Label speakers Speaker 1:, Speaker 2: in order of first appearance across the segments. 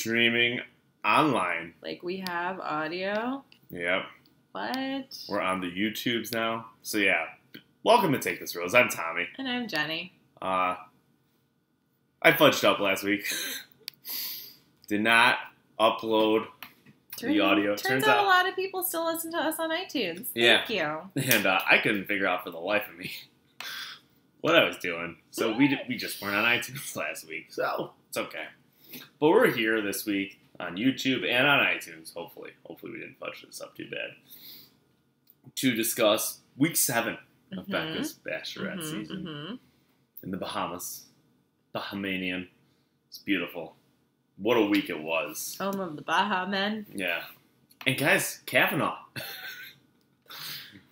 Speaker 1: streaming online.
Speaker 2: Like, we have audio?
Speaker 1: Yep.
Speaker 2: What?
Speaker 1: We're on the YouTubes now. So, yeah. Welcome to Take This Rose. I'm Tommy.
Speaker 2: And I'm Jenny.
Speaker 1: I fudged up last week. Did not upload the audio.
Speaker 2: Turns out a lot of people still listen to us on iTunes. Thank you.
Speaker 1: And I couldn't figure out for the life of me what I was doing. So we just weren't on iTunes last week. So it's okay. But we're here this week on YouTube and on iTunes, hopefully. Hopefully we didn't fudge this up too bad. To discuss week 7 of Becca's Bachelorette season in the Bahamas. Bahamanian. It's beautiful. What a week it was.
Speaker 2: Home of the Baha Men.
Speaker 1: Yeah. And guys, Kavanaugh.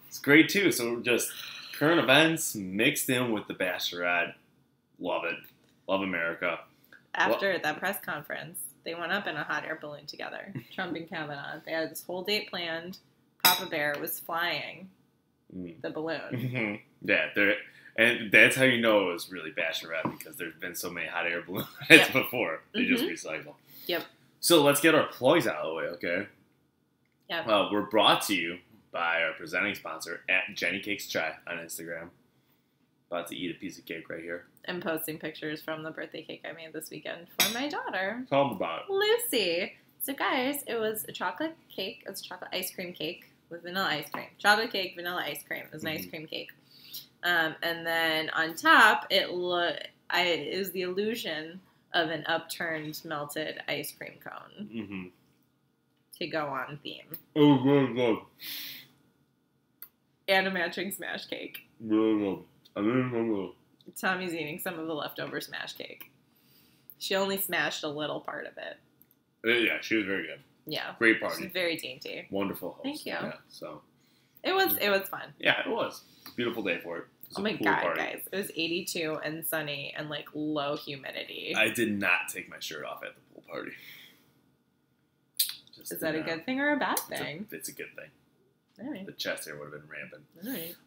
Speaker 1: It's great too. So just current events mixed in with the Bachelorette. Love it. Love America.
Speaker 2: After that press conference, they went up in a hot air balloon together. Trump and Kavanaugh. They had this whole date planned. Papa Bear was flying the balloon.
Speaker 1: Yeah, and that's how you know it was really Bachelorette, because there's been so many hot air balloon rides before. They just recycle.
Speaker 2: Yep.
Speaker 1: So let's get our plugs out of the way, okay?
Speaker 2: Yep.
Speaker 1: We're brought to you by our presenting sponsor at Jenny Cakes Chai on Instagram. About to eat a piece of cake right here.
Speaker 2: I'm posting pictures from the birthday cake I made this weekend for my daughter.
Speaker 1: Tell them about it.
Speaker 2: Lucy. So guys, it was a chocolate cake. It was a chocolate ice cream cake with vanilla ice cream. Chocolate cake, vanilla ice cream. It was an ice cream cake. And then on top, it was the illusion of an upturned melted ice cream cone to go on theme.
Speaker 1: Oh, good.
Speaker 2: And a matching smash cake.
Speaker 1: Really good.
Speaker 2: Tommy's eating some of the leftover smash cake. She only smashed a little part of it.
Speaker 1: Yeah, she was very good.
Speaker 2: Yeah.
Speaker 1: Great party.
Speaker 2: She's very dainty.
Speaker 1: Wonderful host.
Speaker 2: Thank you.
Speaker 1: Yeah, so.
Speaker 2: It was fun.
Speaker 1: Yeah, it was. Beautiful day for it.
Speaker 2: Oh my God, guys. It was 82 and sunny and like low humidity.
Speaker 1: I did not take my shirt off at the pool party.
Speaker 2: Is that a good thing or a bad thing?
Speaker 1: It's a good thing.
Speaker 2: All right.
Speaker 1: The chest hair would have been rampant.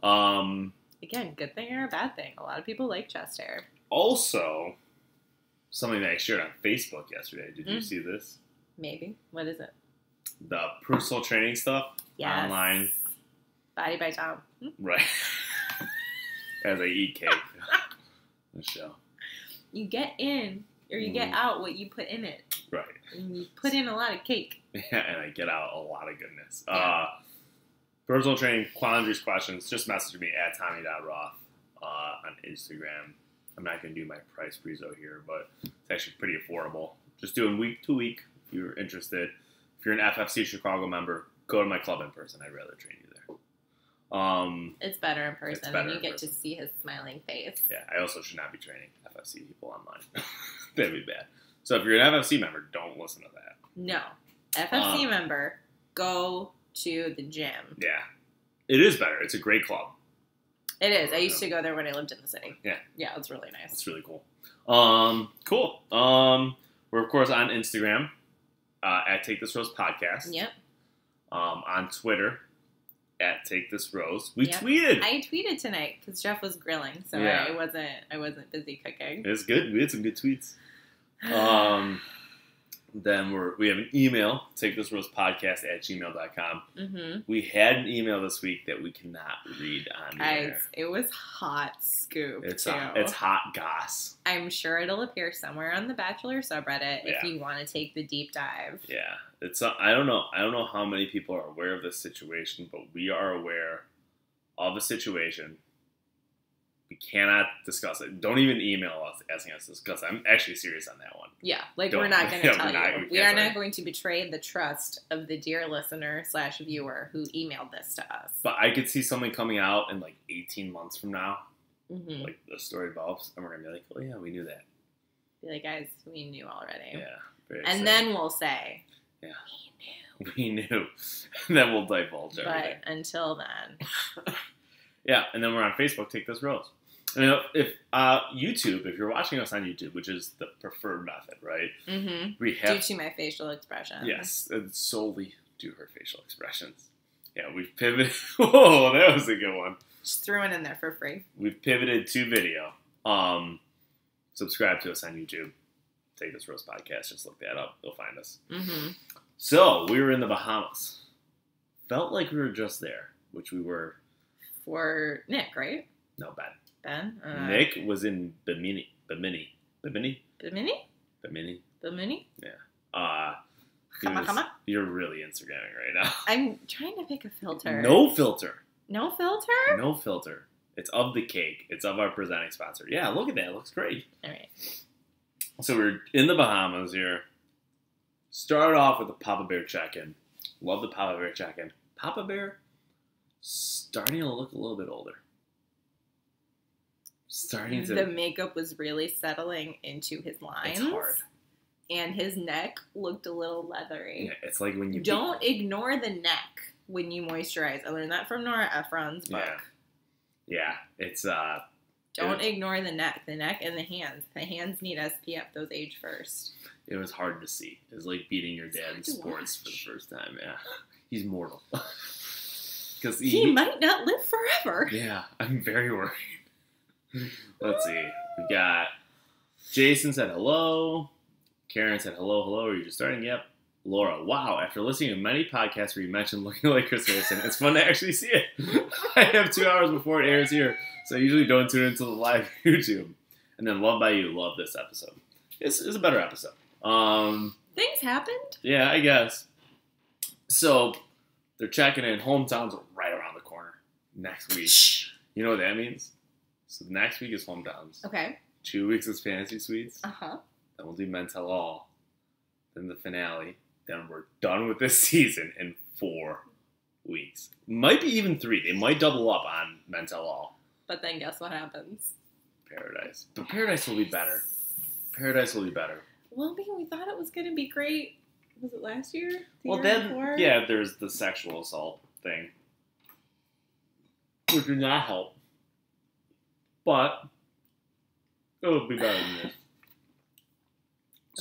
Speaker 2: All right. Again, good thing or a bad thing. A lot of people like chest hair.
Speaker 1: Also, something that I shared on Facebook yesterday. Did you see this?
Speaker 2: Maybe. What is it?
Speaker 1: The personal training stuff online.
Speaker 2: Body by Tom.
Speaker 1: Right. As I eat cake. The show. You
Speaker 2: get in, or you get out what you put in it.
Speaker 1: Right.
Speaker 2: And you put in a lot of cake.
Speaker 1: Yeah, and I get out a lot of goodness.
Speaker 2: Yeah.
Speaker 1: Personal training, quandaries, questions, just message me at Tommy.Roth on Instagram. I'm not going to do my price prezo here, but it's actually pretty affordable. Just doing week to week if you're interested. If you're an FFC Chicago member, go to my club in person. I'd rather train you there.
Speaker 2: It's better in person, and you get to see his smiling face.
Speaker 1: Yeah, I also should not be training FFC people online. That'd be bad. So if you're an FFC member, don't listen to that.
Speaker 2: No. FFC member, go to the gym.
Speaker 1: Yeah. It is better. It's a great club.
Speaker 2: It is. I used to go there when I lived in the city.
Speaker 1: Yeah.
Speaker 2: Yeah, it's really nice.
Speaker 1: It's really cool. Cool. We're, of course, on Instagram at Take This Rose Podcast.
Speaker 2: Yep.
Speaker 1: On Twitter at Take This Rose. We tweeted.
Speaker 2: I tweeted tonight because Jeff was grilling, so I wasn't busy cooking.
Speaker 1: It's good. We had some good tweets. Then we have an email, takethisrosepodcast@gmail.com. We had an email this week that we cannot read on there.
Speaker 2: It was hot scoop.
Speaker 1: It's hot goss.
Speaker 2: I'm sure it'll appear somewhere on the Bachelor subreddit if you want to take the deep dive.
Speaker 1: Yeah, it's I don't know how many people are aware of this situation, but we are aware of the situation. We cannot discuss it. Don't even email us asking us to discuss it. I'm actually serious on that one.
Speaker 2: Yeah, we're not going to tell you. We are not going to betray the trust of the dear listener / viewer who emailed this to us.
Speaker 1: But I could see something coming out in like 18 months from now. Like the story evolves, and we're going to be like, oh yeah, we knew that.
Speaker 2: Be like, guys, we knew already.
Speaker 1: Yeah. Very
Speaker 2: and
Speaker 1: exciting.
Speaker 2: then we'll say,
Speaker 1: we knew. And then we'll divulge everything.
Speaker 2: But until then.
Speaker 1: Yeah, and then we're on Facebook, Take This Rose. And if YouTube, if you're watching us on YouTube, which is the preferred method, right? We have
Speaker 2: due to my facial expressions.
Speaker 1: Yes, and solely due to her facial expressions. Yeah, we've pivoted. Whoa, that was a good one.
Speaker 2: Just threw it in there for free.
Speaker 1: We've pivoted to video. Subscribe to us on YouTube. Take This Roast podcast. Just look that up. You'll find us.
Speaker 2: Mm-hmm.
Speaker 1: So, we were in the Bahamas. Felt like we were just there, which we were.
Speaker 2: For Nick, right?
Speaker 1: No, Ben.
Speaker 2: Ben?
Speaker 1: Nick was in Bimini. Bimini?
Speaker 2: Bimini?
Speaker 1: Bimini?
Speaker 2: Bimini?
Speaker 1: Yeah. You're really Instagramming right now.
Speaker 2: I'm trying to pick a filter.
Speaker 1: No filter.
Speaker 2: No filter?
Speaker 1: No filter. It's of the cake. It's of our presenting sponsor. Yeah, look at that. It looks great.
Speaker 2: All right.
Speaker 1: So we're in the Bahamas here. Started off with a Papa Bear check-in. Love the Papa Bear check-in. Papa Bear starting to look a little bit older.
Speaker 2: The makeup was really settling into his lines.
Speaker 1: It's hard.
Speaker 2: And his neck looked a little leathery.
Speaker 1: Yeah, it's like when you...
Speaker 2: Don't ignore the neck when you moisturize. I learned that from Nora Ephron's book.
Speaker 1: Yeah, it's...
Speaker 2: Don't ignore the neck. The neck and the hands. The hands need SPF. Those age first.
Speaker 1: It was hard to see. It was like beating your dad in sports for the first time. Yeah. He's mortal. Because
Speaker 2: he might not live forever.
Speaker 1: Yeah, I'm very worried. Let's see. We got Jason said hello. Karen said hello. Are you just starting? Yep. Laura, wow. After listening to many podcasts where you mentioned looking like Chris Harrison, it's fun to actually see it. I have 2 hours before it airs here, so I usually don't tune into the live YouTube. And then Love by You. Love this episode. It's a better episode.
Speaker 2: Things happened?
Speaker 1: Yeah, I guess. So they're checking in. Hometowns are right around the corner next week.
Speaker 2: Shh.
Speaker 1: You know what that means? So next week is Hometowns.
Speaker 2: Okay.
Speaker 1: 2 weeks is Fantasy Suites.
Speaker 2: Uh-huh.
Speaker 1: Then we'll do Men Tell All. Then the finale. Then we're done with this season in 4 weeks. Might be even 3. They might double up on Men Tell All.
Speaker 2: But then guess what happens?
Speaker 1: Paradise. But Paradise will be better. Paradise will be better.
Speaker 2: Well, we thought it was going to be great. Was it last year?
Speaker 1: Well, then, yeah, there's the sexual assault thing. Which did not help. But it'll be better than this.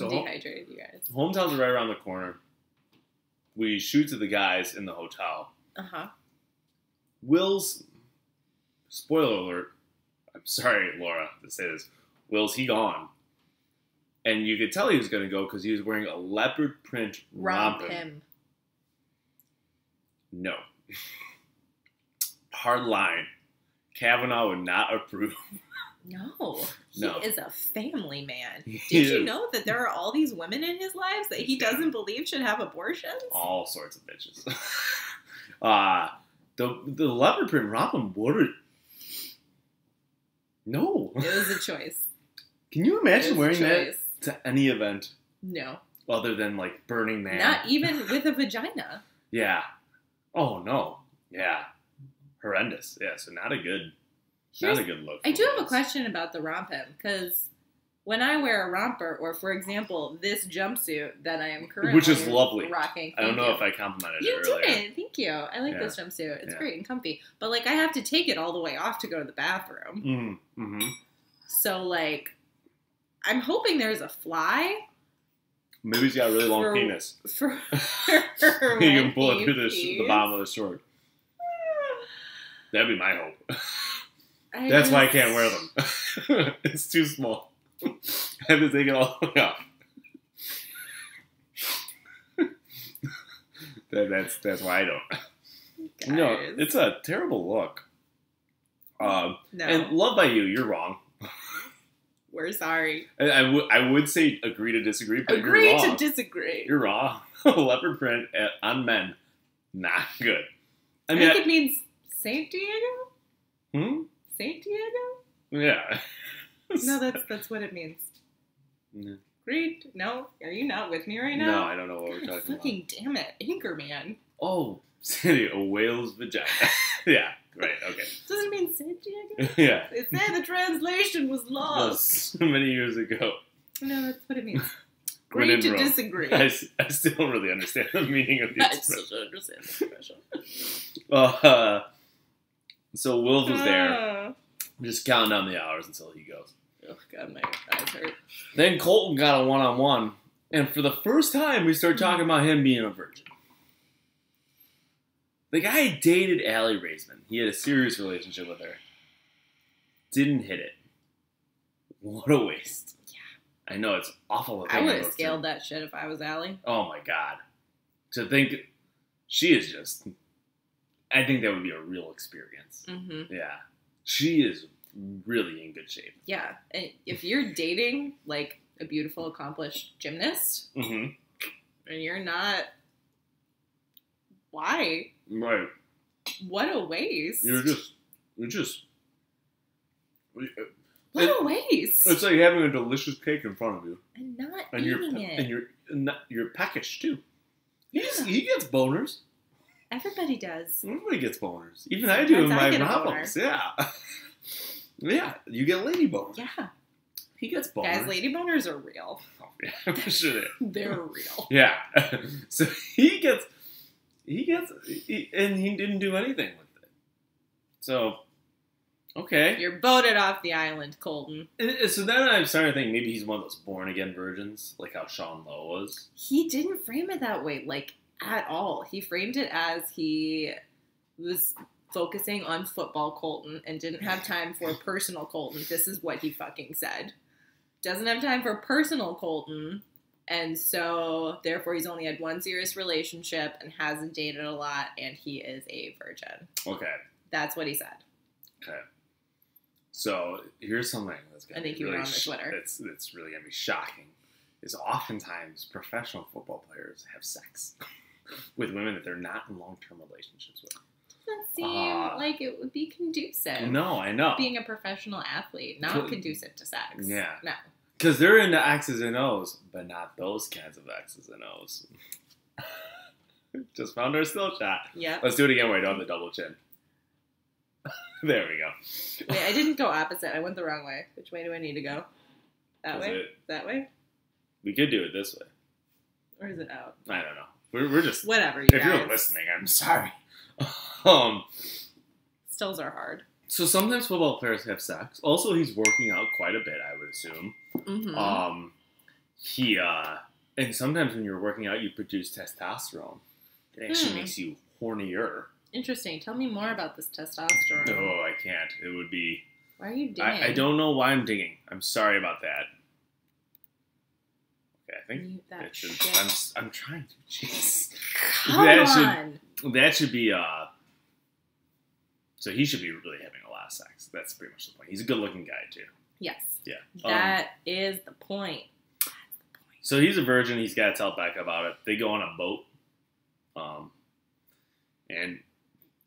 Speaker 2: I'm dehydrated, you guys.
Speaker 1: Hometowns are right around the corner. We shoot to the guys in the hotel.
Speaker 2: Uh-huh.
Speaker 1: Will's, spoiler alert, I'm sorry, Laura, to say this, Will's, he gone. And you could tell he was going to go because he was wearing a leopard print rompin. No. Hard line. Kavanaugh would not approve.
Speaker 2: No. He
Speaker 1: No.
Speaker 2: is a family man.
Speaker 1: He
Speaker 2: Did you
Speaker 1: is.
Speaker 2: know that there are all these women in his lives that he doesn't believe should have abortions?
Speaker 1: All sorts of bitches. The leopard print rompin would. No.
Speaker 2: It was a choice.
Speaker 1: Can you imagine wearing that
Speaker 2: choice.
Speaker 1: to any event
Speaker 2: No.
Speaker 1: other than like Burning Man?
Speaker 2: Not even with a vagina.
Speaker 1: Yeah. Oh no. Yeah. Horrendous. Yeah. So not a good look.
Speaker 2: I do have a question about the rompin, because when I wear a romper, or for example, this jumpsuit that I am currently
Speaker 1: Which is lovely.
Speaker 2: rocking.
Speaker 1: I don't know if I complimented it earlier.
Speaker 2: You did. Thank you. I like this jumpsuit. It's great and comfy. But like, I have to take it all the way off to go to the bathroom.
Speaker 1: Mm-hmm.
Speaker 2: So like, I'm hoping there's a fly.
Speaker 1: Maybe he's got a really long penis.
Speaker 2: For
Speaker 1: You can pull it through the bottom of the short. That'd be my hope. That's why I can't wear them. It's too small. I have to take it all the way off. That's why I don't.
Speaker 2: Guys.
Speaker 1: No, it's a terrible look.
Speaker 2: No.
Speaker 1: And Love by You, you're wrong.
Speaker 2: We're sorry.
Speaker 1: I would say agree to disagree, but
Speaker 2: Agree
Speaker 1: you're wrong.
Speaker 2: to disagree.
Speaker 1: You're wrong. Leopard print on men, not good.
Speaker 2: I think it means Saint Diego?
Speaker 1: Hmm?
Speaker 2: Saint Diego?
Speaker 1: Yeah.
Speaker 2: No, that's what it means.
Speaker 1: Yeah.
Speaker 2: Agreed? No? Are you not with me right now?
Speaker 1: No, I don't know what we're talking about.
Speaker 2: Fucking damn it. Anchorman.
Speaker 1: Oh, Sandy, a whale's vagina. Yeah, right, okay.
Speaker 2: Does it mean Saint Diego?
Speaker 1: Yeah.
Speaker 2: It said the translation was lost.
Speaker 1: So many years ago.
Speaker 2: No, that's what it means.
Speaker 1: When
Speaker 2: Agree
Speaker 1: in
Speaker 2: to
Speaker 1: Rome.
Speaker 2: disagree.
Speaker 1: I still don't really understand the meaning of the
Speaker 2: I
Speaker 1: expression.
Speaker 2: still don't understand the expression.
Speaker 1: So Wills was there, just counting down the hours until he goes.
Speaker 2: Oh, God, my eyes hurt.
Speaker 1: Then Colton got a one-on-one, and for the first time, we start talking about him being a virgin. The guy dated Allie Raisman. He had a serious relationship with her. Didn't hit it. What a waste.
Speaker 2: Yeah.
Speaker 1: I know it's awful.
Speaker 2: I would have scaled that shit if I was Allie.
Speaker 1: Oh my god. To think she is just, I think that would be a real experience.
Speaker 2: Mm-hmm.
Speaker 1: Yeah. She is really in good shape.
Speaker 2: Yeah. And if you're dating like a beautiful, accomplished gymnast,
Speaker 1: Mm-hmm.
Speaker 2: and you're not, why?
Speaker 1: Right.
Speaker 2: What a waste.
Speaker 1: You're just.
Speaker 2: What a waste.
Speaker 1: It's like having a delicious cake in front of you.
Speaker 2: And not
Speaker 1: And
Speaker 2: eating it.
Speaker 1: And you're peckish too.
Speaker 2: Yeah.
Speaker 1: He gets boners.
Speaker 2: Everybody does.
Speaker 1: Everybody gets boners. Even I do in my
Speaker 2: get a
Speaker 1: problems. Yeah. Yeah. You get lady boners.
Speaker 2: Yeah.
Speaker 1: He gets boners.
Speaker 2: Guys, lady boners are real.
Speaker 1: Oh, yeah, for sure.
Speaker 2: They're real.
Speaker 1: Yeah. So and he didn't do anything with it. So, okay.
Speaker 2: You're voted off the island, Colton.
Speaker 1: So then I'm starting to think maybe he's one of those born-again virgins, like how Sean Lowe was.
Speaker 2: He didn't frame it that way, like, at all. He framed it as he was focusing on football Colton and didn't have time for personal Colton. This is what he fucking said. Doesn't have time for personal Colton, and so therefore he's only had one serious relationship and hasn't dated a lot, and he is a virgin.
Speaker 1: Okay.
Speaker 2: That's what he said.
Speaker 1: Okay. So here's something that's going to be really
Speaker 2: on the Twitter.
Speaker 1: It's really going to be shocking. Is oftentimes professional football players have sex with women that they're not in long-term relationships with.
Speaker 2: Doesn't seem like it would be conducive.
Speaker 1: No, I know.
Speaker 2: Being a professional athlete, not conducive to sex.
Speaker 1: Yeah.
Speaker 2: No.
Speaker 1: Because they're into X's and O's, but not those kinds of X's and O's. Just found our still shot.
Speaker 2: Yeah.
Speaker 1: Let's do it again where I don't have the double chin. There we go.
Speaker 2: Wait, I didn't go opposite. I went the wrong way. Which way do I need to go? That way? That way?
Speaker 1: We could do it this way.
Speaker 2: Or is it out?
Speaker 1: I don't know. We're just...
Speaker 2: Whatever, you
Speaker 1: If
Speaker 2: guys.
Speaker 1: you're listening, I'm sorry.
Speaker 2: Stills are hard.
Speaker 1: So sometimes football players have sex. Also, he's working out quite a bit, I would assume.
Speaker 2: Mm-hmm.
Speaker 1: And sometimes when you're working out, you produce testosterone. It actually makes you hornier.
Speaker 2: Interesting. Tell me more about this testosterone.
Speaker 1: No, I can't. It would be...
Speaker 2: Why are you dinging?
Speaker 1: I don't know why I'm dinging. I'm sorry about that. Okay, I think that should... I'm trying to. Jeez.
Speaker 2: Come on!
Speaker 1: That should be... So he should be really having a lot of sex. That's pretty much the point. He's a good-looking guy, too.
Speaker 2: Yes.
Speaker 1: Yeah.
Speaker 2: That is the point.
Speaker 1: So he's a virgin. He's got to tell Becca about it. They go on a boat. And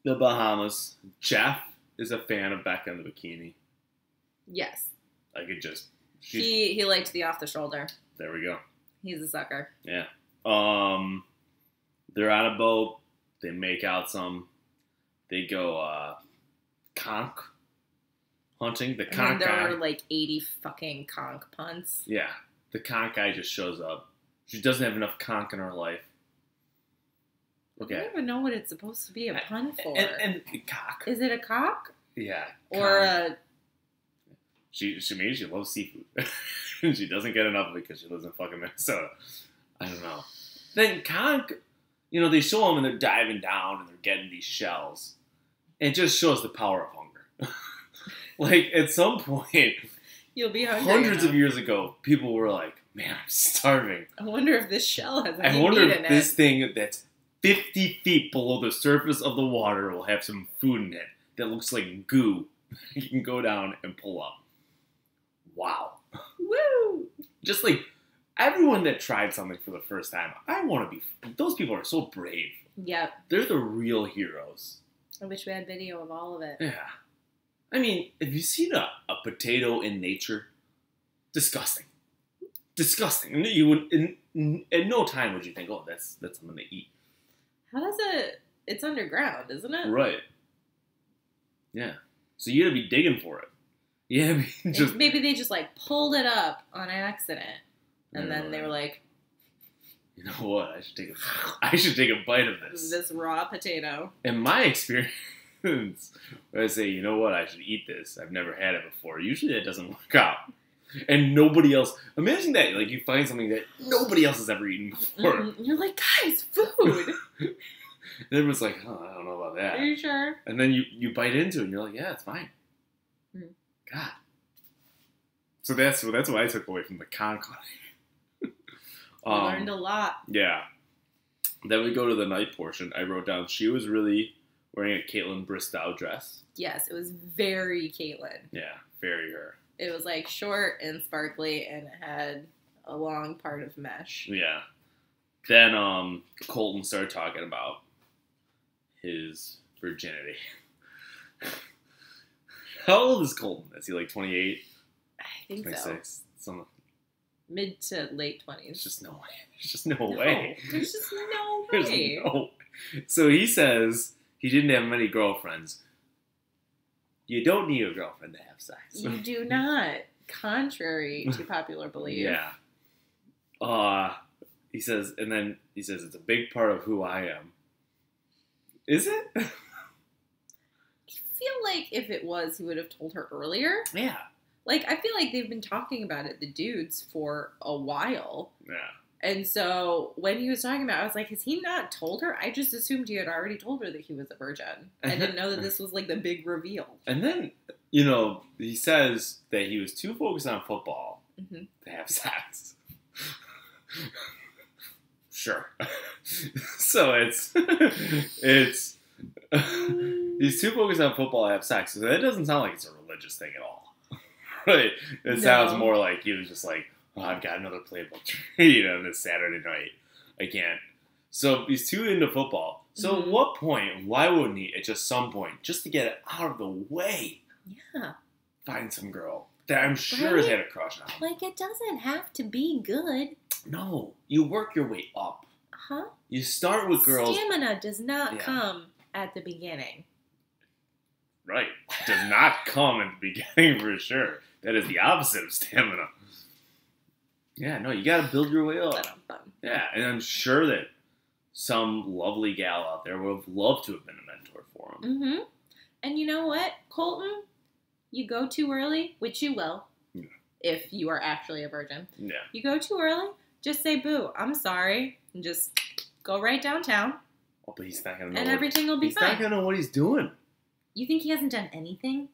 Speaker 1: the Bahamas. Jeff is a fan of Becca in the bikini.
Speaker 2: Yes.
Speaker 1: I could just...
Speaker 2: He liked the off-the-shoulder.
Speaker 1: There we go.
Speaker 2: He's a sucker.
Speaker 1: Yeah. They're on a boat. They make out some. They go conch hunting. The conch guy.
Speaker 2: There were like 80 fucking conch punts.
Speaker 1: Yeah. The conch guy just shows up. She doesn't have enough conch in her life. Okay.
Speaker 2: I don't even know what it's supposed to be a pun for.
Speaker 1: And cock.
Speaker 2: Is it a cock?
Speaker 1: Yeah.
Speaker 2: Or a...
Speaker 1: She loves seafood. She doesn't get enough of it because she lives in fucking Minnesota. I don't know. Then conch, they show them and they're diving down and they're getting these shells. It just shows the power of hunger. Like, at some point,
Speaker 2: you'll be hungry
Speaker 1: hundreds of years ago, people were like, man, I'm starving.
Speaker 2: I wonder if this shell has any
Speaker 1: I wonder
Speaker 2: meat
Speaker 1: if
Speaker 2: in
Speaker 1: this
Speaker 2: it.
Speaker 1: thing that's 50 feet below the surface of the water will have some food in it that looks like goo. You can go down and pull up. Wow.
Speaker 2: Woo!
Speaker 1: Just like everyone that tried something for the first time, I want to be... Those people are so brave.
Speaker 2: Yep.
Speaker 1: They're the real heroes.
Speaker 2: I wish we had video of all of it.
Speaker 1: Yeah. I mean, have you seen a potato in nature? Disgusting. Disgusting. And you would, in no time would you think, oh, that's something to eat.
Speaker 2: How does it... It's underground, isn't it?
Speaker 1: Right. Yeah. So you gotta be digging for it. Yeah, just...
Speaker 2: Maybe they just, like, pulled it up on accident. And then they were like...
Speaker 1: You know what? I should take a bite of this.
Speaker 2: This raw potato.
Speaker 1: In my experience, when I say, you know what? I should eat this. I've never had it before. Usually that doesn't work out. And nobody else... Imagine that. Like, you find something that nobody else has ever eaten before.
Speaker 2: Mm-hmm. You're like, guys, food!
Speaker 1: And everyone's like, oh, I don't know about that.
Speaker 2: Are you sure? And
Speaker 1: then you bite into it and you're like, yeah, it's fine.
Speaker 2: Mm.
Speaker 1: God. So that's what I took away from the conclave.
Speaker 2: We learned a lot.
Speaker 1: Yeah. Then we go to the night portion. I wrote down she was really wearing a Caitlin Bristow dress.
Speaker 2: Yes, it was very Caitlin.
Speaker 1: Yeah, very her.
Speaker 2: It was like short and sparkly, and it had a long part of mesh.
Speaker 1: Yeah. Then Colton started talking about his virginity. How old is Colton? Is he like 28?
Speaker 2: I think
Speaker 1: 26?
Speaker 2: so. Mid to late 20s.
Speaker 1: There's just no way. There's just no way.
Speaker 2: There's just no
Speaker 1: There's
Speaker 2: way.
Speaker 1: no. So he says he didn't have many girlfriends. You don't need a girlfriend to have sex.
Speaker 2: You do not, contrary to popular belief.
Speaker 1: Yeah. He says it's a big part of who I am. Is it?
Speaker 2: I feel like if it was, he would have told her earlier.
Speaker 1: Yeah.
Speaker 2: Like, I feel like they've been talking about it, the dudes, for a while.
Speaker 1: Yeah.
Speaker 2: And so when he was talking about it, I was like, has he not told her? I just assumed he had already told her that he was a virgin. I didn't know that this was like the big reveal.
Speaker 1: And then, he says that he was too focused on football to have sex. Sure. So it's he's too focused on football to have sex. So that doesn't sound like it's a religious thing at all. Right? It sounds more like he was just like, oh, I've got another playbook, this Saturday night. I can't. So he's too into football. So at what point, why wouldn't he, at just some point, just to get it out of the way, find some girl that I'm sure has had a crush on him?
Speaker 2: Like, it doesn't have to be good.
Speaker 1: No, you work your way up.
Speaker 2: Huh?
Speaker 1: You start with girls.
Speaker 2: Stamina does not come at the beginning.
Speaker 1: Right. It does not come at the beginning for sure. That is the opposite of stamina. Yeah, no, you got to build your way up. Yeah, and I'm sure that some lovely gal out there would have loved to have been a mentor for him.
Speaker 2: Mm-hmm. And you know what, Colton? You go too early, which you will, if you are actually a virgin.
Speaker 1: Yeah.
Speaker 2: You go too early, just say, boo, I'm sorry, and just go right downtown.
Speaker 1: Oh, but he's not going to know.
Speaker 2: And everything will be fine.
Speaker 1: He's not going to know what he's doing.
Speaker 2: You think he hasn't done anything?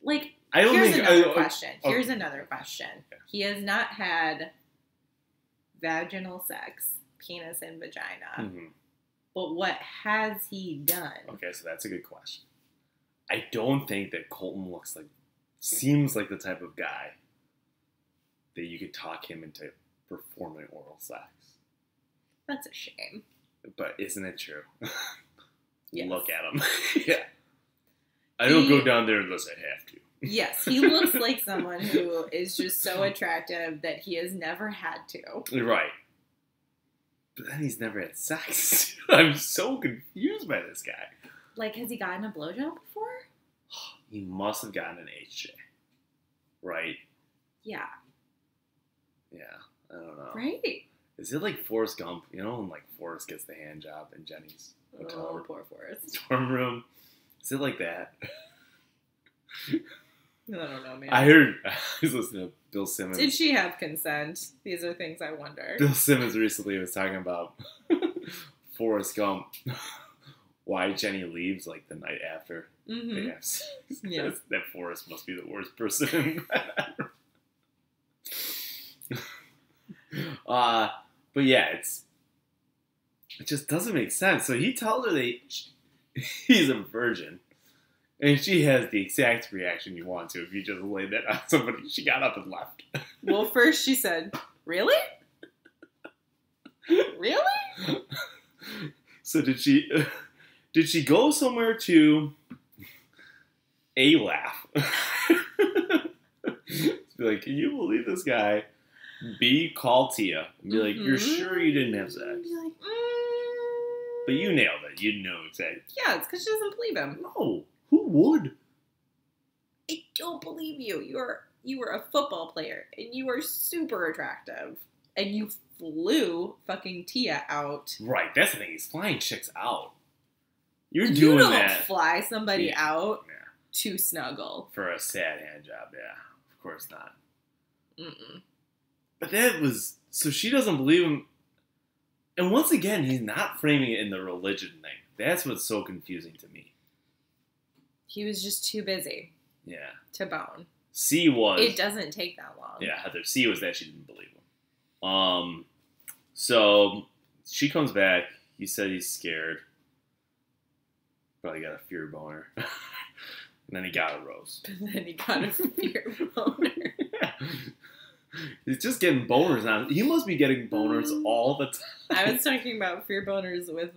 Speaker 2: Like,
Speaker 1: Here's
Speaker 2: another question. Here's another question. He has not had vaginal sex, penis and vagina. Mm-hmm. But what has he done? Okay,
Speaker 1: so that's a good question. I don't think that Colton seems like the type of guy that you could talk him into performing oral sex.
Speaker 2: That's a shame.
Speaker 1: But isn't it true?
Speaker 2: Yes.
Speaker 1: Look at him. Yeah. I don't go down there unless I have to.
Speaker 2: Yes, he looks like someone who is just so attractive that he has never had to.
Speaker 1: Right. But then he's never had sex. I'm so confused by this guy.
Speaker 2: Like, has he gotten a blowjob before?
Speaker 1: He must have gotten an HJ. Right?
Speaker 2: Yeah.
Speaker 1: Yeah, I don't know.
Speaker 2: Right?
Speaker 1: Is it like Forrest Gump? When like Forrest gets the hand job in Jenny's hotel
Speaker 2: room, poor Forrest.
Speaker 1: Dorm room. Is it like that?
Speaker 2: I don't know, man.
Speaker 1: I was listening to Bill Simmons.
Speaker 2: Did she have consent? These are things I wonder.
Speaker 1: Bill Simmons recently was talking about Forrest Gump. Why Jenny leaves like the night after they have sex. Yeah. That Forrest must be the worst person. But yeah, it just doesn't make sense. So he tells her that he's a virgin. And she has the exact reaction you want to if you just laid that on somebody. She got up and left.
Speaker 2: Well, first she said, really? Really?
Speaker 1: So did she go somewhere to A, laugh? Be like, can you believe this guy? B, call Tia. And be like, you're sure you didn't have sex?
Speaker 2: Be like,
Speaker 1: But you nailed it. You know exactly.
Speaker 2: Yeah, it's because she doesn't believe him.
Speaker 1: No. Who would?
Speaker 2: I don't believe you. You were a football player, and you were super attractive, and you flew fucking Tia out.
Speaker 1: Right, that's the thing. He's flying chicks out. You're doing that.
Speaker 2: You don't fly somebody out to snuggle.
Speaker 1: For a sad hand job, yeah. Of course not.
Speaker 2: Mm-mm.
Speaker 1: But that was... So she doesn't believe him. And once again, he's not framing it in the religion thing. That's what's so confusing to me.
Speaker 2: He was just too busy.
Speaker 1: Yeah.
Speaker 2: To bone.
Speaker 1: C was...
Speaker 2: It doesn't take that long.
Speaker 1: Yeah, Heather. C was that she didn't believe him. So she comes back. He said he's scared. Probably got a fear boner. And then he got a rose.
Speaker 2: And then he got a fear boner.
Speaker 1: He's just getting boners now. He must be getting boners all the time.
Speaker 2: I was talking about fear boners with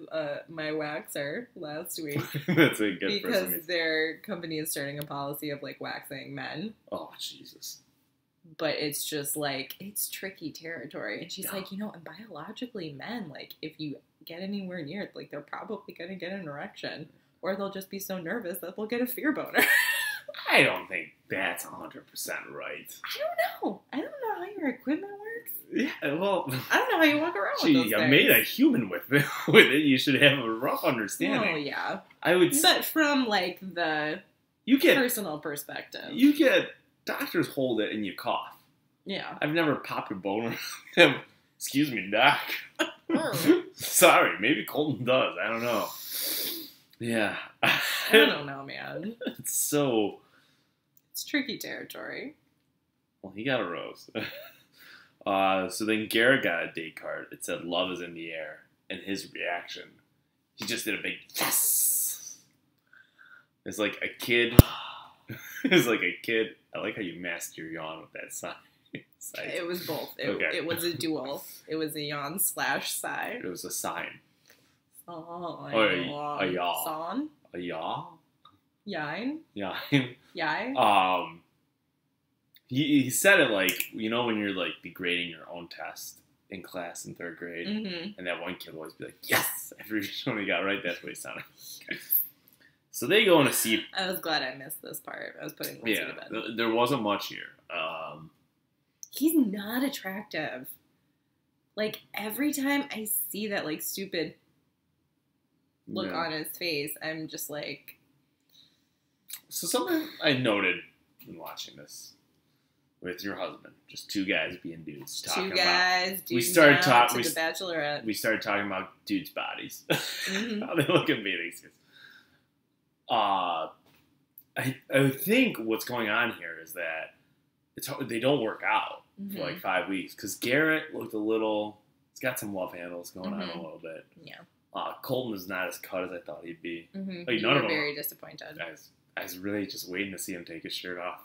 Speaker 2: my waxer last week.
Speaker 1: That's a good person.
Speaker 2: Because their company is starting a policy of like waxing men.
Speaker 1: Oh, Jesus.
Speaker 2: But it's just like, it's tricky territory. And she's
Speaker 1: Yeah.
Speaker 2: like, and biologically men, like if you get anywhere near it, like they're probably going to get an erection. Or they'll just be so nervous that they'll get a fear boner.
Speaker 1: I don't think that's 100% right.
Speaker 2: I don't know how your equipment works.
Speaker 1: Yeah, well...
Speaker 2: I don't know how you walk around with those
Speaker 1: you
Speaker 2: things.
Speaker 1: made a human with it. You should have a rough understanding.
Speaker 2: Oh, yeah.
Speaker 1: I would...
Speaker 2: But from, like, the personal perspective.
Speaker 1: You get... Doctors hold it and you cough.
Speaker 2: Yeah.
Speaker 1: I've never popped a boner. Excuse me, doc.
Speaker 2: Oh.
Speaker 1: Sorry, maybe Colton does. I don't know. Yeah.
Speaker 2: I don't know, man.
Speaker 1: It's so...
Speaker 2: It's tricky territory.
Speaker 1: Well, he got a rose. So then Garrett got a date card. It said, love is in the air. And his reaction, he just did a big yes. It's like a kid. It's like a kid. I like how you masked your yawn with that sigh.
Speaker 2: It was both.
Speaker 1: Okay.
Speaker 2: It was a duel. It was a yawn / sigh.
Speaker 1: It was a sign.
Speaker 2: Oh,
Speaker 1: a yaw.
Speaker 2: Son?
Speaker 1: A yaw?
Speaker 2: Yine?
Speaker 1: Yeah.
Speaker 2: Yai?
Speaker 1: He said it like, when you're like degrading your own test in class in 3rd grade, and that one kid would always be like, yes! Every one he got right, that's what he sounded like. So they go on a sea.
Speaker 2: I was glad I missed this part. I was putting Lindsay to bed.
Speaker 1: There wasn't much here.
Speaker 2: He's not attractive. Like, every time I see that, like, stupid look on his face, I'm just like...
Speaker 1: So something I noted in watching this with your husband, just two guys being dudes talking
Speaker 2: We started talking to the Bachelorette.
Speaker 1: We started talking about dudes' bodies. How they look at meetings. I think what's going on here is that they don't work out for like 5 weeks because Garrett looked a little. He's got some love handles going on a little bit.
Speaker 2: Yeah.
Speaker 1: Colton is not as cut as I thought he'd be.
Speaker 2: Like, none of them very disappointed.
Speaker 1: I was really just waiting to see him take his shirt off,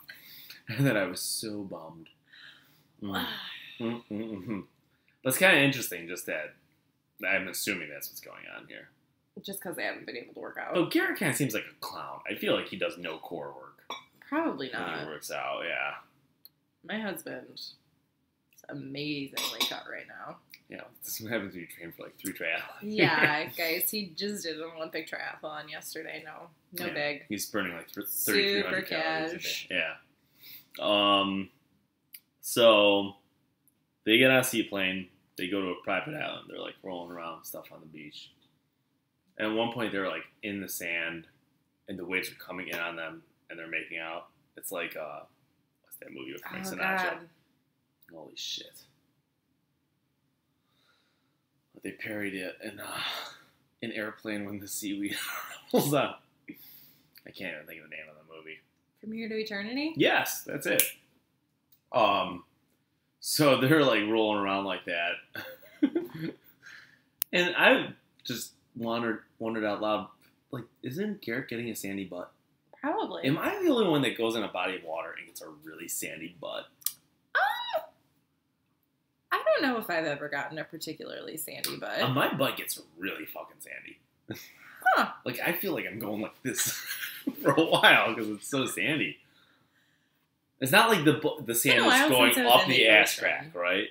Speaker 1: and then I was so bummed. But it's kind of interesting, just that I'm assuming that's what's going on here.
Speaker 2: Just because they haven't been able to work out.
Speaker 1: Oh, Garrett kind of seems like a clown. I feel like he does no core work.
Speaker 2: Probably not.
Speaker 1: When he works out, yeah.
Speaker 2: My husband is amazingly cut right now.
Speaker 1: Yeah, this is what happens when you train for like 3 triathlons.
Speaker 2: Yeah, guys, he just did an Olympic triathlon yesterday. No big.
Speaker 1: He's burning like 3,300 calories a day. Yeah. So they get on a seaplane. They go to a private island. They're like rolling around and stuff on the beach. And at one point, they're like in the sand, and the waves are coming in on them, and they're making out. It's like what's that movie with Frank Sinatra? God. Holy shit! But they parodied it in an airplane when the seaweed rolls up. I can't even think of the name of the movie.
Speaker 2: From Here to Eternity?
Speaker 1: Yes, that's it. So they're like rolling around like that, and I just wondered out loud, like, isn't Garrett getting a sandy butt?
Speaker 2: Probably.
Speaker 1: Am I the only one that goes in a body of water and gets a really sandy butt?
Speaker 2: I don't know if I've ever gotten a particularly sandy butt.
Speaker 1: My butt gets really fucking sandy.
Speaker 2: Huh.
Speaker 1: Like, I feel like I'm going like this for a while because it's so sandy. It's not like the sand is going up the ass crack, right?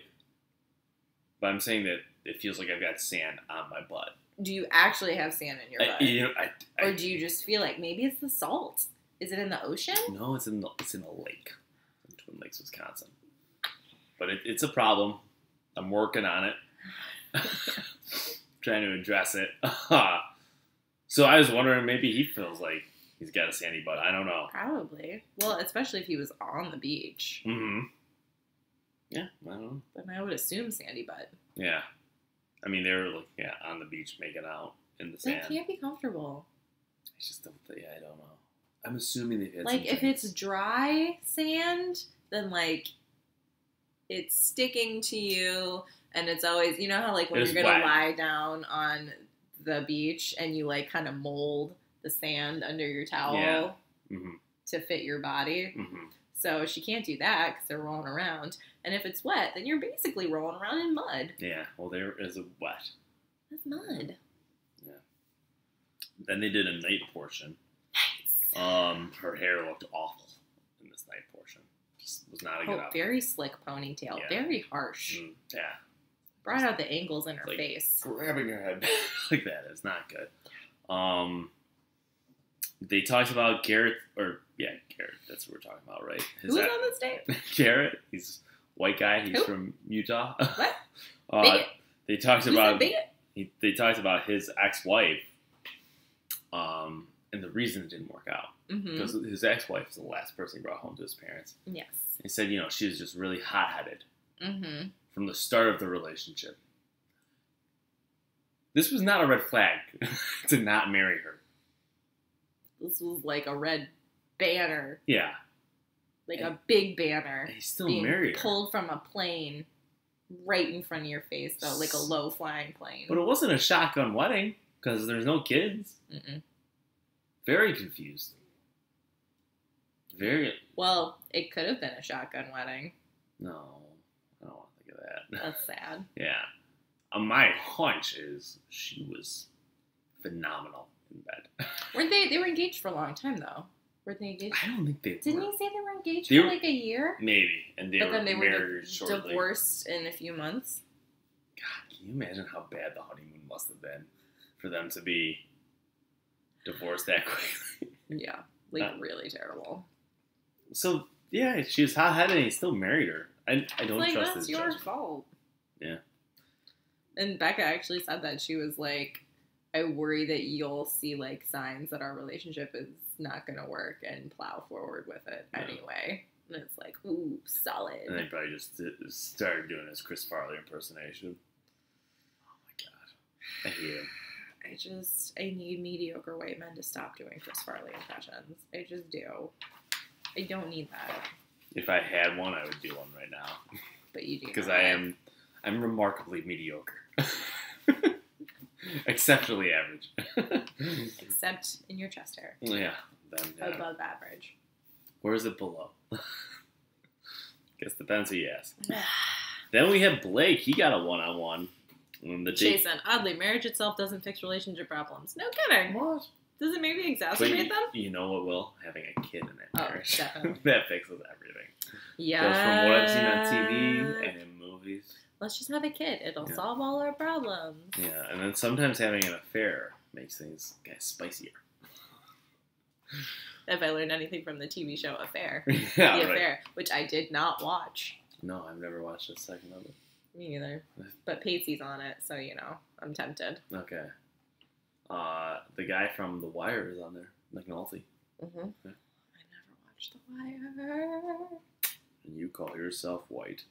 Speaker 1: But I'm saying that it feels like I've got sand on my butt.
Speaker 2: Do you actually have sand in your butt? Or do you just feel like maybe it's the salt? Is it in the ocean?
Speaker 1: No, it's in the lake. In Twin Lakes, Wisconsin. But it's a problem. I'm working on it. Trying to address it. So I was wondering, maybe he feels like he's got a sandy butt. I don't know.
Speaker 2: Probably. Well, especially if he was on the beach.
Speaker 1: Mm-hmm. Yeah, I don't know.
Speaker 2: Then I would assume sandy butt.
Speaker 1: Yeah. I mean, they were like, on the beach making out in the sand.
Speaker 2: That can't be comfortable.
Speaker 1: I just don't think, I don't know. I'm assuming they've had
Speaker 2: Like,
Speaker 1: some
Speaker 2: if it's
Speaker 1: drinks.
Speaker 2: dry sand, then, like, it's sticking to you, and it's always, you know how, like, when
Speaker 1: It's
Speaker 2: you're going to
Speaker 1: wet.
Speaker 2: lie down on the beach, and you, like, kind of mold the sand under your towel
Speaker 1: Yeah. Mm-hmm.
Speaker 2: to fit your body?
Speaker 1: Mm-hmm.
Speaker 2: So she can't do that because they're rolling around. And if it's wet, then you're basically rolling around in mud.
Speaker 1: Yeah. Well, there is a wet.
Speaker 2: That's mud.
Speaker 1: Yeah. Then they did a night portion.
Speaker 2: Nice.
Speaker 1: Her hair looked awful in this night portion. Just was not a good outfit.
Speaker 2: Very slick ponytail.
Speaker 1: Yeah.
Speaker 2: Very harsh.
Speaker 1: Yeah.
Speaker 2: Brought out the angles in her
Speaker 1: Like,
Speaker 2: face.
Speaker 1: Grabbing her head like that is not good. They talked about Garrett, Garrett, that's what we're talking about, right?
Speaker 2: Who was on this date?
Speaker 1: Garrett, he's a white guy, he's
Speaker 2: Who?
Speaker 1: from Utah.
Speaker 2: What? Bigot.
Speaker 1: They talked
Speaker 2: Who's
Speaker 1: about
Speaker 2: that bigot?
Speaker 1: they talked about his ex-wife, and the reason it didn't work out.
Speaker 2: Mm-hmm.
Speaker 1: Because his ex-wife was the last person he brought home to his parents.
Speaker 2: Yes.
Speaker 1: He said, she was just really hot-headed
Speaker 2: Mm-hmm.
Speaker 1: from the start of the relationship. This was not a red flag to not marry her.
Speaker 2: This was like a red banner.
Speaker 1: Yeah.
Speaker 2: Like a big banner.
Speaker 1: He still
Speaker 2: being
Speaker 1: married her.
Speaker 2: pulled from a plane right in front of your face, though, like a low-flying plane.
Speaker 1: But it wasn't a shotgun wedding because there's no kids.
Speaker 2: Mm-mm.
Speaker 1: Very confused. Very.
Speaker 2: Well, it could have been a shotgun wedding.
Speaker 1: No, I don't want to think of that.
Speaker 2: That's sad.
Speaker 1: Yeah. My hunch is she was phenomenal in bed.
Speaker 2: Weren't they? They were engaged for a long time, though. Were they engaged?
Speaker 1: I don't think they
Speaker 2: Didn't
Speaker 1: were.
Speaker 2: he say they were engaged
Speaker 1: They
Speaker 2: for
Speaker 1: were-
Speaker 2: like a year?
Speaker 1: Maybe. And they
Speaker 2: But
Speaker 1: were
Speaker 2: then they were
Speaker 1: married shortly.
Speaker 2: divorced in a few months.
Speaker 1: God, can you imagine how bad the honeymoon must have been for them to be divorced that quickly?
Speaker 2: Yeah, like really terrible.
Speaker 1: So, yeah, she was hot-headed and he still married her. I don't
Speaker 2: Like,
Speaker 1: trust
Speaker 2: that's
Speaker 1: his
Speaker 2: your
Speaker 1: judgment.
Speaker 2: fault.
Speaker 1: Yeah.
Speaker 2: And Becca actually said that. She was like, I worry that you'll see like signs that our relationship is not going to work and plow forward with it anyway. And it's like, ooh, solid.
Speaker 1: And they probably just started doing his Chris Farley impersonation. Oh my god. I hate him.
Speaker 2: I need mediocre white men to stop doing Chris Farley impressions. I just do. I don't need that.
Speaker 1: If I had one, I would do one right now.
Speaker 2: But you do.
Speaker 1: Because
Speaker 2: not.
Speaker 1: I'm remarkably mediocre. Exceptionally average.
Speaker 2: Except in your chest hair.
Speaker 1: Yeah. Then,
Speaker 2: Above average.
Speaker 1: where is it below? Guess depends who you ask. Then we had Blake. He got a one-on-one. The date.
Speaker 2: Jason, oddly, marriage itself doesn't fix relationship problems. No kidding.
Speaker 1: What?
Speaker 2: Does it maybe
Speaker 1: But
Speaker 2: exacerbate them?
Speaker 1: you know what will? Having a kid in that
Speaker 2: Oh,
Speaker 1: marriage.
Speaker 2: definitely.
Speaker 1: That fixes everything.
Speaker 2: Yeah.
Speaker 1: Just from what I've seen on TV and in movies.
Speaker 2: Let's just have a kid. It'll
Speaker 1: Yeah.
Speaker 2: solve all our problems.
Speaker 1: Yeah, and then sometimes having an affair makes things kind of spicier.
Speaker 2: If I learned anything from the TV show Affair.
Speaker 1: Yeah,
Speaker 2: The
Speaker 1: right.
Speaker 2: Affair, which I did not watch.
Speaker 1: No, I've never watched a second of it.
Speaker 2: Me either. But Pacey's on it, so, I'm tempted.
Speaker 1: Okay. The guy from The Wire is on there, McNulty.
Speaker 2: Mm-hmm.
Speaker 1: Yeah.
Speaker 2: I never watched The Wire.
Speaker 1: And you call yourself white.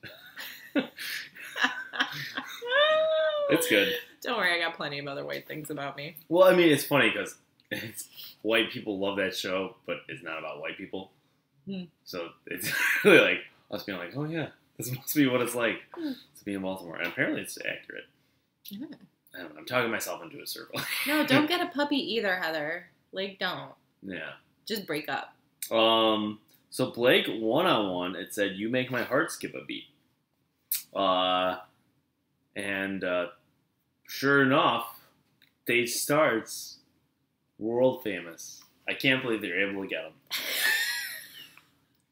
Speaker 1: It's good.
Speaker 2: Don't worry, I got plenty of other white things about me.
Speaker 1: Well, I mean, it's funny because white people love that show, but it's not about white people.
Speaker 2: Hmm.
Speaker 1: So it's really like us being like, oh yeah, this must be what it's like to be in Baltimore. And apparently it's accurate.
Speaker 2: Yeah.
Speaker 1: I don't know, I'm talking myself into a circle.
Speaker 2: No, don't get a puppy either, Heather. Like, don't.
Speaker 1: Yeah.
Speaker 2: Just break up.
Speaker 1: So Blake, one-on-one, it said, you make my heart skip a beat. And sure enough, date starts, world famous. I can't believe they were able to get them.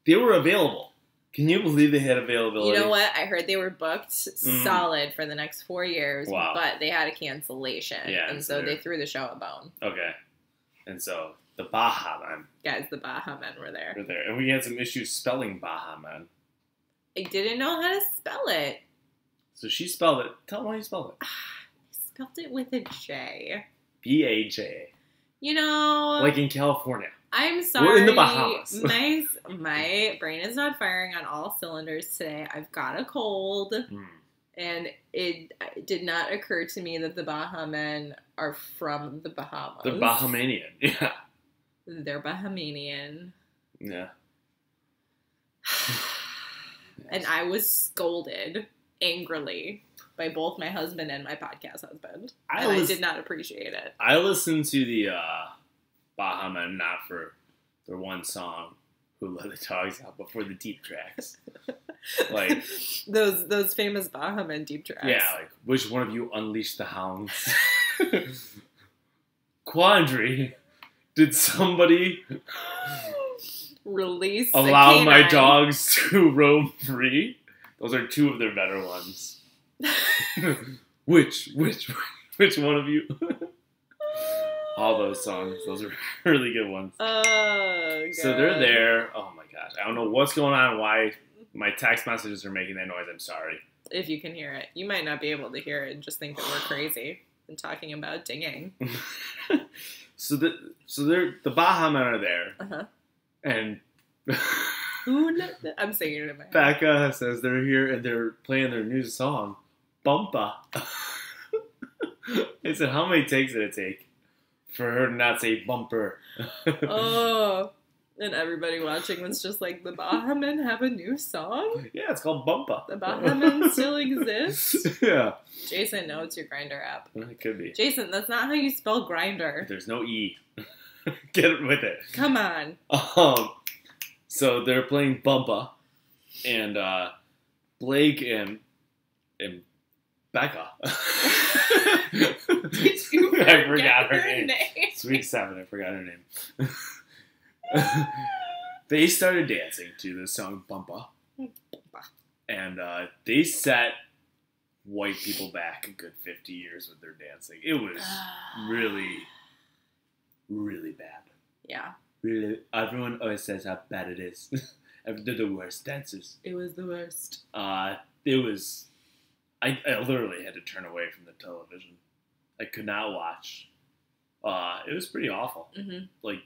Speaker 1: They were available. Can you believe they had availability?
Speaker 2: You know what? I heard they were booked solid for the next 4 years,
Speaker 1: Wow.
Speaker 2: but they had a cancellation.
Speaker 1: Yeah,
Speaker 2: and
Speaker 1: so
Speaker 2: so they threw the show a bone.
Speaker 1: Okay. And so the Baja Men
Speaker 2: Guys, the Baja Men were there.
Speaker 1: were there. And we had some issues spelling Baja Men.
Speaker 2: I didn't know how to spell it.
Speaker 1: So she spelled it. Tell them how you spell it.
Speaker 2: I spelled it with a J.
Speaker 1: B-A-J.
Speaker 2: You know,
Speaker 1: Like in California.
Speaker 2: I'm sorry.
Speaker 1: We're in the Bahamas.
Speaker 2: My brain is not firing on all cylinders today. I've got a cold, and it did not occur to me that the Baha Men are from the Bahamas.
Speaker 1: The Bahamanian. Yeah.
Speaker 2: They're Bahamian.
Speaker 1: Yeah.
Speaker 2: And I was scolded angrily by both my husband and my podcast husband. I did not appreciate it.
Speaker 1: I listened to the Bahaman not for their one song, Who Let the Dogs Out, but for the deep tracks. Like
Speaker 2: those famous Bahaman deep tracks.
Speaker 1: Yeah, like, which one of you unleashed the hounds? Quandary. Did somebody allow my dogs to roam free? Those are two of their better ones. Which one of you? All those songs. Those are really good ones.
Speaker 2: Oh, God.
Speaker 1: So they're there. Oh, my gosh. I don't know what's going on, why my text messages are making that noise. I'm sorry.
Speaker 2: If you can hear it. You might not be able to hear it and just think that we're crazy and talking about dinging.
Speaker 1: So they're the Bahamen are there.
Speaker 2: Uh-huh.
Speaker 1: And
Speaker 2: I'm singing it in my head.
Speaker 1: Becca says they're here and they're playing their new song, Bumpa. I said, how many takes did it take for her to not say bumper?
Speaker 2: Oh, and everybody watching was just like, the Bahamen have a new song?
Speaker 1: Yeah, it's called Bumpa.
Speaker 2: The Bahamen still exist?
Speaker 1: Yeah.
Speaker 2: Jason, no, it's your Grindr app.
Speaker 1: It could be.
Speaker 2: Jason, that's not how you spell Grindr.
Speaker 1: There's no E. Get with it.
Speaker 2: Come on.
Speaker 1: So they're playing Bumpa, and Blake and Becca.
Speaker 2: Did you
Speaker 1: I forgot her name.
Speaker 2: name?
Speaker 1: Sweet 7, I forgot her name. They started dancing to the song Bumpa. And they set white people back a good 50 years with their dancing. It was really, really bad.
Speaker 2: Yeah.
Speaker 1: Really, everyone always says how bad it is. They're the worst dancers.
Speaker 2: It was the worst.
Speaker 1: It was... I literally had to turn away from the television. I could not watch. It was pretty awful.
Speaker 2: Mm-hmm.
Speaker 1: Like,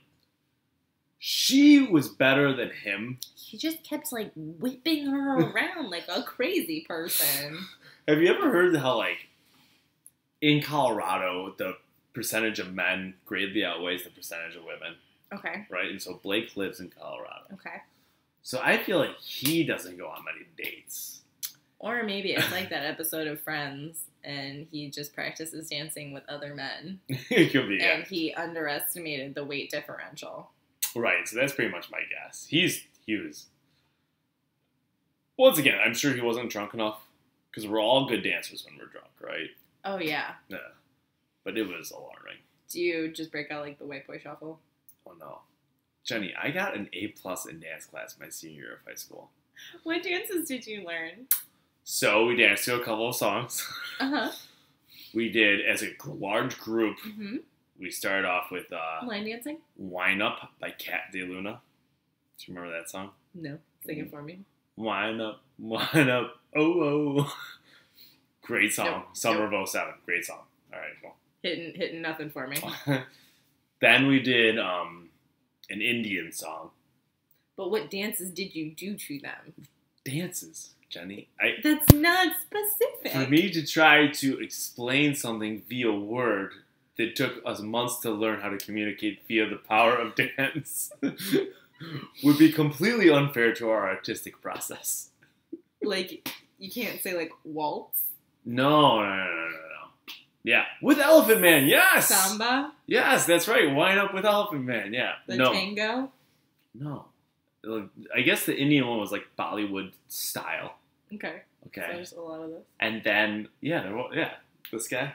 Speaker 1: she was better than him.
Speaker 2: He just kept, like, whipping her around like a crazy person.
Speaker 1: Have you ever heard how, like, in Colorado, the percentage of men greatly outweighs the percentage of women?
Speaker 2: Okay.
Speaker 1: Right? And so Blake lives in Colorado.
Speaker 2: Okay.
Speaker 1: So I feel like he doesn't go on many dates.
Speaker 2: Or maybe it's like that episode of Friends, and he just practices dancing with other men.
Speaker 1: It could be,
Speaker 2: and he underestimated the weight differential.
Speaker 1: Right, so that's pretty much my guess. He was... Once again, I'm sure he wasn't drunk enough, because we're all good dancers when we're drunk, right?
Speaker 2: Oh, yeah.
Speaker 1: Yeah. But it was alarming.
Speaker 2: Do you just break out, like, the white boy shuffle?
Speaker 1: Oh, no. Jenny, I got an A+ in dance class my senior year of high school.
Speaker 2: What dances did you learn?
Speaker 1: So we danced to a couple of songs.
Speaker 2: Uh-huh.
Speaker 1: We did, as a large group,
Speaker 2: Mm-hmm.
Speaker 1: we started off with
Speaker 2: line dancing?
Speaker 1: Wine Up by Cat DeLuna. Do you remember that song?
Speaker 2: No. Sing it for me.
Speaker 1: Wine up, oh, oh. Great song.
Speaker 2: Nope.
Speaker 1: Summer of 07. Great song. All right, cool.
Speaker 2: Hitting nothing for me.
Speaker 1: Then we did an Indian song.
Speaker 2: But what dances did you do to them?
Speaker 1: Dances, Jenny.
Speaker 2: That's not specific.
Speaker 1: For me to try to explain something via word that took us months to learn how to communicate via the power of dance would be completely unfair to our artistic process.
Speaker 2: Like, you can't say, like, waltz?
Speaker 1: No. Yeah, with Elephant Man, yes!
Speaker 2: Samba?
Speaker 1: Yes, that's right. Wine Up with Elephant Man, yeah.
Speaker 2: The tango?
Speaker 1: No. I guess the Indian one was like Bollywood style.
Speaker 2: Okay. So there's a lot of this.
Speaker 1: And then, this guy.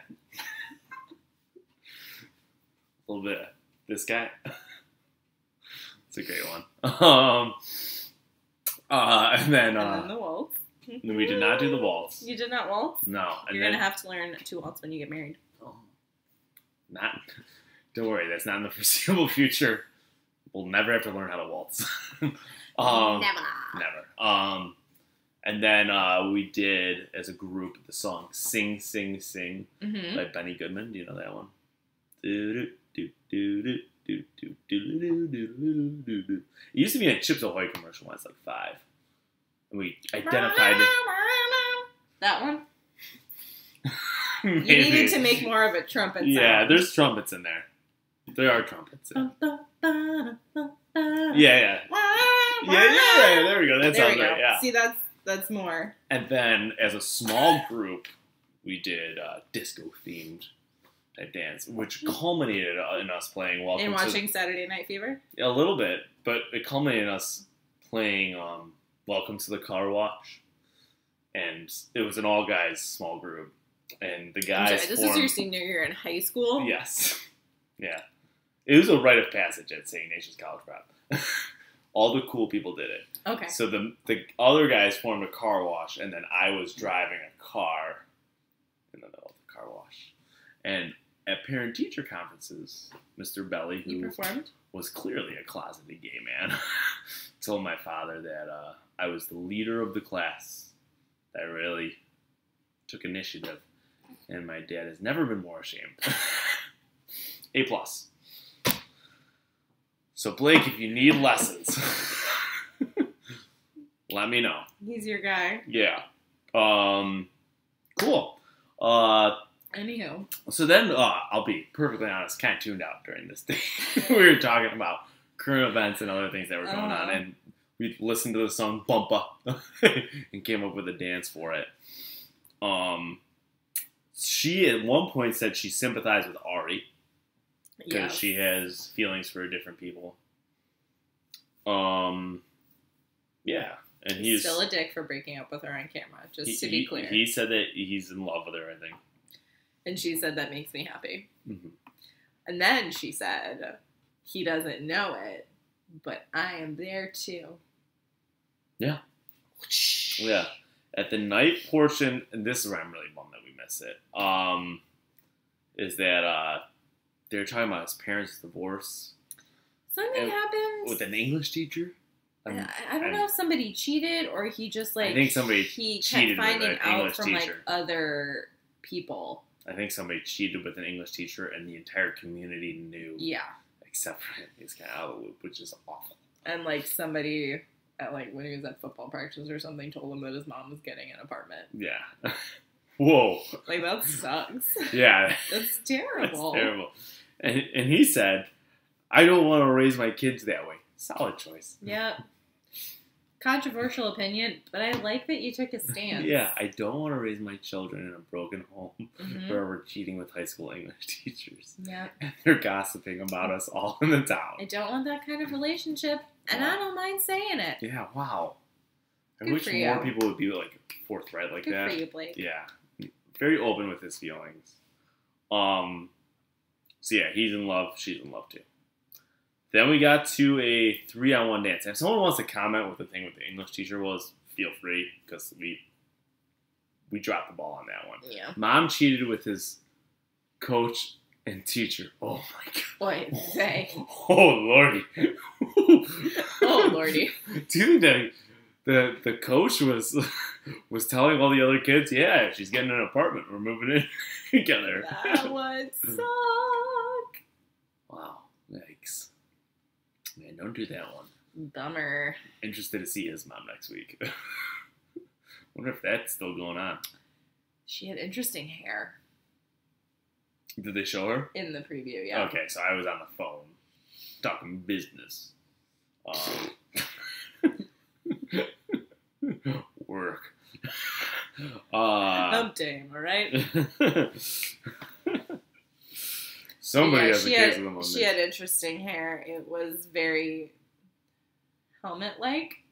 Speaker 1: A little bit of this guy. It's a great one. And then
Speaker 2: the waltz.
Speaker 1: We did not do the waltz.
Speaker 2: You did not waltz?
Speaker 1: No.
Speaker 2: You're going to have to learn to waltz when you get married.
Speaker 1: Oh. Don't worry, that's not in the foreseeable future. We'll never have to learn how to waltz. Never. And then we did, as a group, the song Sing, Sing, Sing by Benny Goodman. Do you know that one? It used to be a Chips Ahoy commercial when I was like 5. And we identified it.
Speaker 2: That one?
Speaker 1: Maybe.
Speaker 2: You needed to make more of a trumpet sound.
Speaker 1: Yeah, there's trumpets in there. There are trumpets.
Speaker 2: Bum, bum, ba, da, ba.
Speaker 1: Yeah. Yeah. There we go. That
Speaker 2: There
Speaker 1: sounds
Speaker 2: we go.
Speaker 1: right. Yeah.
Speaker 2: See, that's more.
Speaker 1: And then, as a small group, we did disco-themed dance, which culminated in us playing Welcome
Speaker 2: And watching Saturday Night Fever?
Speaker 1: a little bit, but it culminated in us playing Welcome to the Car Wash. And it was an all-guys small group. And the guys
Speaker 2: I'm sorry, this was your senior year in high school?
Speaker 1: Yes. Yeah. It was a rite of passage at St. Ignatius College Prep. All the cool people did it.
Speaker 2: Okay.
Speaker 1: So the other guys formed a car wash, and then I was driving a car in the middle of the car wash. And at parent-teacher conferences, Mr. Belly,
Speaker 2: You
Speaker 1: who
Speaker 2: performed?
Speaker 1: was clearly a closeted gay man, told my father that I was the leader of the class, that really took initiative, and my dad has never been more ashamed. A+. So, Blake, if you need lessons, let me know.
Speaker 2: He's your guy.
Speaker 1: Yeah. Cool.
Speaker 2: Anywho.
Speaker 1: So then, I'll be perfectly honest, kind of tuned out during this day. We were talking about current events and other things that were going on, and we listened to the song Bumpa and came up with a dance for it. She at one point said she sympathized with Ari because she has feelings for different people. Yeah, and he's
Speaker 2: still a dick for breaking up with her on camera, just to be clear.
Speaker 1: He said that he's in love with her, I think.
Speaker 2: And she said that makes me happy.
Speaker 1: Mm-hmm.
Speaker 2: And then she said, he doesn't know it, but I am there too.
Speaker 1: Yeah. Yeah. At the night portion, and this is where I'm really bummed that we missed it, is that they're talking about his parents' divorce.
Speaker 2: Something happened
Speaker 1: with an English teacher.
Speaker 2: I don't know if somebody cheated or he just like
Speaker 1: I think somebody
Speaker 2: he
Speaker 1: cheated
Speaker 2: kept finding
Speaker 1: with an
Speaker 2: out
Speaker 1: English
Speaker 2: from
Speaker 1: teacher.
Speaker 2: like other people.
Speaker 1: I think somebody cheated with an English teacher, and the entire community knew.
Speaker 2: Yeah.
Speaker 1: Except for him. He's kind of out of the loop, which is awful.
Speaker 2: And like somebody at like when he was at football practice or something told him that his mom was getting an apartment.
Speaker 1: Yeah. Whoa.
Speaker 2: Like that sucks.
Speaker 1: Yeah.
Speaker 2: That's terrible.
Speaker 1: That's terrible. And he said, I don't want to raise my kids that way. Solid choice.
Speaker 2: Yeah. Controversial opinion, but I like that you took a stance.
Speaker 1: Yeah, I don't want to raise my children in a broken home where we're cheating with high school English teachers.
Speaker 2: Yeah.
Speaker 1: And they're gossiping about us all in the town.
Speaker 2: I don't want that kind of relationship, and I don't mind saying it.
Speaker 1: Yeah, wow. I
Speaker 2: Good
Speaker 1: wish
Speaker 2: for
Speaker 1: more
Speaker 2: you.
Speaker 1: people would be like forthright like
Speaker 2: Good
Speaker 1: that.
Speaker 2: for you, Blake.
Speaker 1: Yeah. Very open with his feelings. So yeah, he's in love, she's in love too. Then we got to a 3-on-1 dance. If someone wants to comment what the thing with the English teacher was, feel free, because we dropped the ball on that one.
Speaker 2: Yeah.
Speaker 1: Mom cheated with his coach and teacher. Oh my god.
Speaker 2: Boy, say.
Speaker 1: Oh lordy.
Speaker 2: Oh lordy.
Speaker 1: Do you think that the coach was telling all the other kids, yeah, she's getting an apartment, we're moving in together?
Speaker 2: That would suck.
Speaker 1: Wow. Yikes. Man, don't do that one.
Speaker 2: Bummer.
Speaker 1: Interested to see his mom next week. Wonder if that's still going on.
Speaker 2: She had interesting hair
Speaker 1: Did they show her?
Speaker 2: in the preview, yeah.
Speaker 1: Okay, so I was on the phone talking business. Work.
Speaker 2: Hump day, am I right?
Speaker 1: Somebody
Speaker 2: Yeah,
Speaker 1: has a case of them on
Speaker 2: she
Speaker 1: this.
Speaker 2: had interesting hair. It was very helmet-like.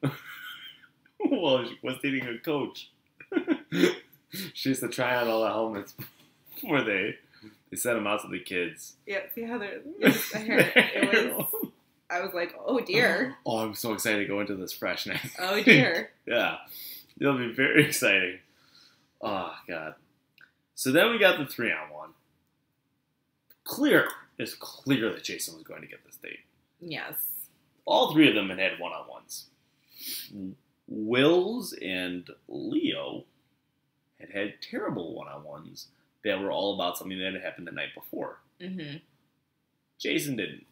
Speaker 1: Well, she was dating a coach. She used to try on all the helmets before they sent them out to the kids.
Speaker 2: Yeah, see how they're the hair. It was. I was like, oh dear.
Speaker 1: Oh, I'm so excited to go into this freshness.
Speaker 2: Oh dear.
Speaker 1: Yeah. It'll be very exciting. Oh, God. So then we got the 3-on-1. It's clear that Jason was going to get this date.
Speaker 2: Yes.
Speaker 1: All three of them had one-on-ones. Wills and Leo had terrible one-on-ones that were all about something that had happened the night before.
Speaker 2: Mm-hmm.
Speaker 1: Jason didn't.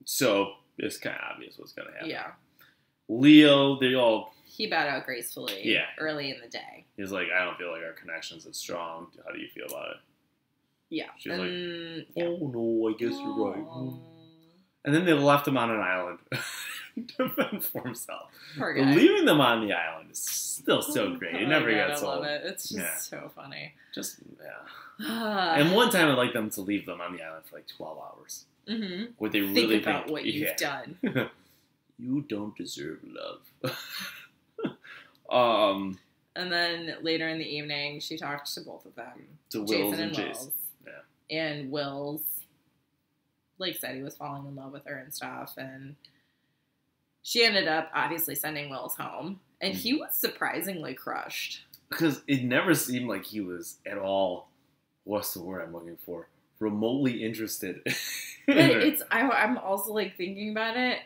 Speaker 1: So it's kind of obvious what's going to happen.
Speaker 2: Yeah.
Speaker 1: Leo,
Speaker 2: He bowed out gracefully early in the day.
Speaker 1: he's like, I don't feel like our connection's as strong. How do you feel about it?
Speaker 2: Yeah.
Speaker 1: She's like,
Speaker 2: yeah.
Speaker 1: oh no, I guess you're right.
Speaker 2: Aw.
Speaker 1: And then they left him on an island to fend for himself.
Speaker 2: Poor
Speaker 1: But
Speaker 2: guy.
Speaker 1: leaving them on the island is still so great. It never gets old.
Speaker 2: I love it. It's just so funny.
Speaker 1: Just, yeah. And one time I'd like them to leave them on the island for like 12 hours.
Speaker 2: Mm-hmm.
Speaker 1: Would they really
Speaker 2: Think about what you've done.
Speaker 1: You don't deserve love.
Speaker 2: And then later in the evening, she talked to both of them.
Speaker 1: To Wills
Speaker 2: Jason
Speaker 1: and
Speaker 2: Wills.
Speaker 1: Jason. Yeah.
Speaker 2: And Wills, like, said he was falling in love with her and stuff. And she ended up obviously sending Wills home. And he was surprisingly crushed.
Speaker 1: Because it never seemed like he was at all, what's the word I'm looking for? Remotely interested.
Speaker 2: But I'm also, like, thinking about it.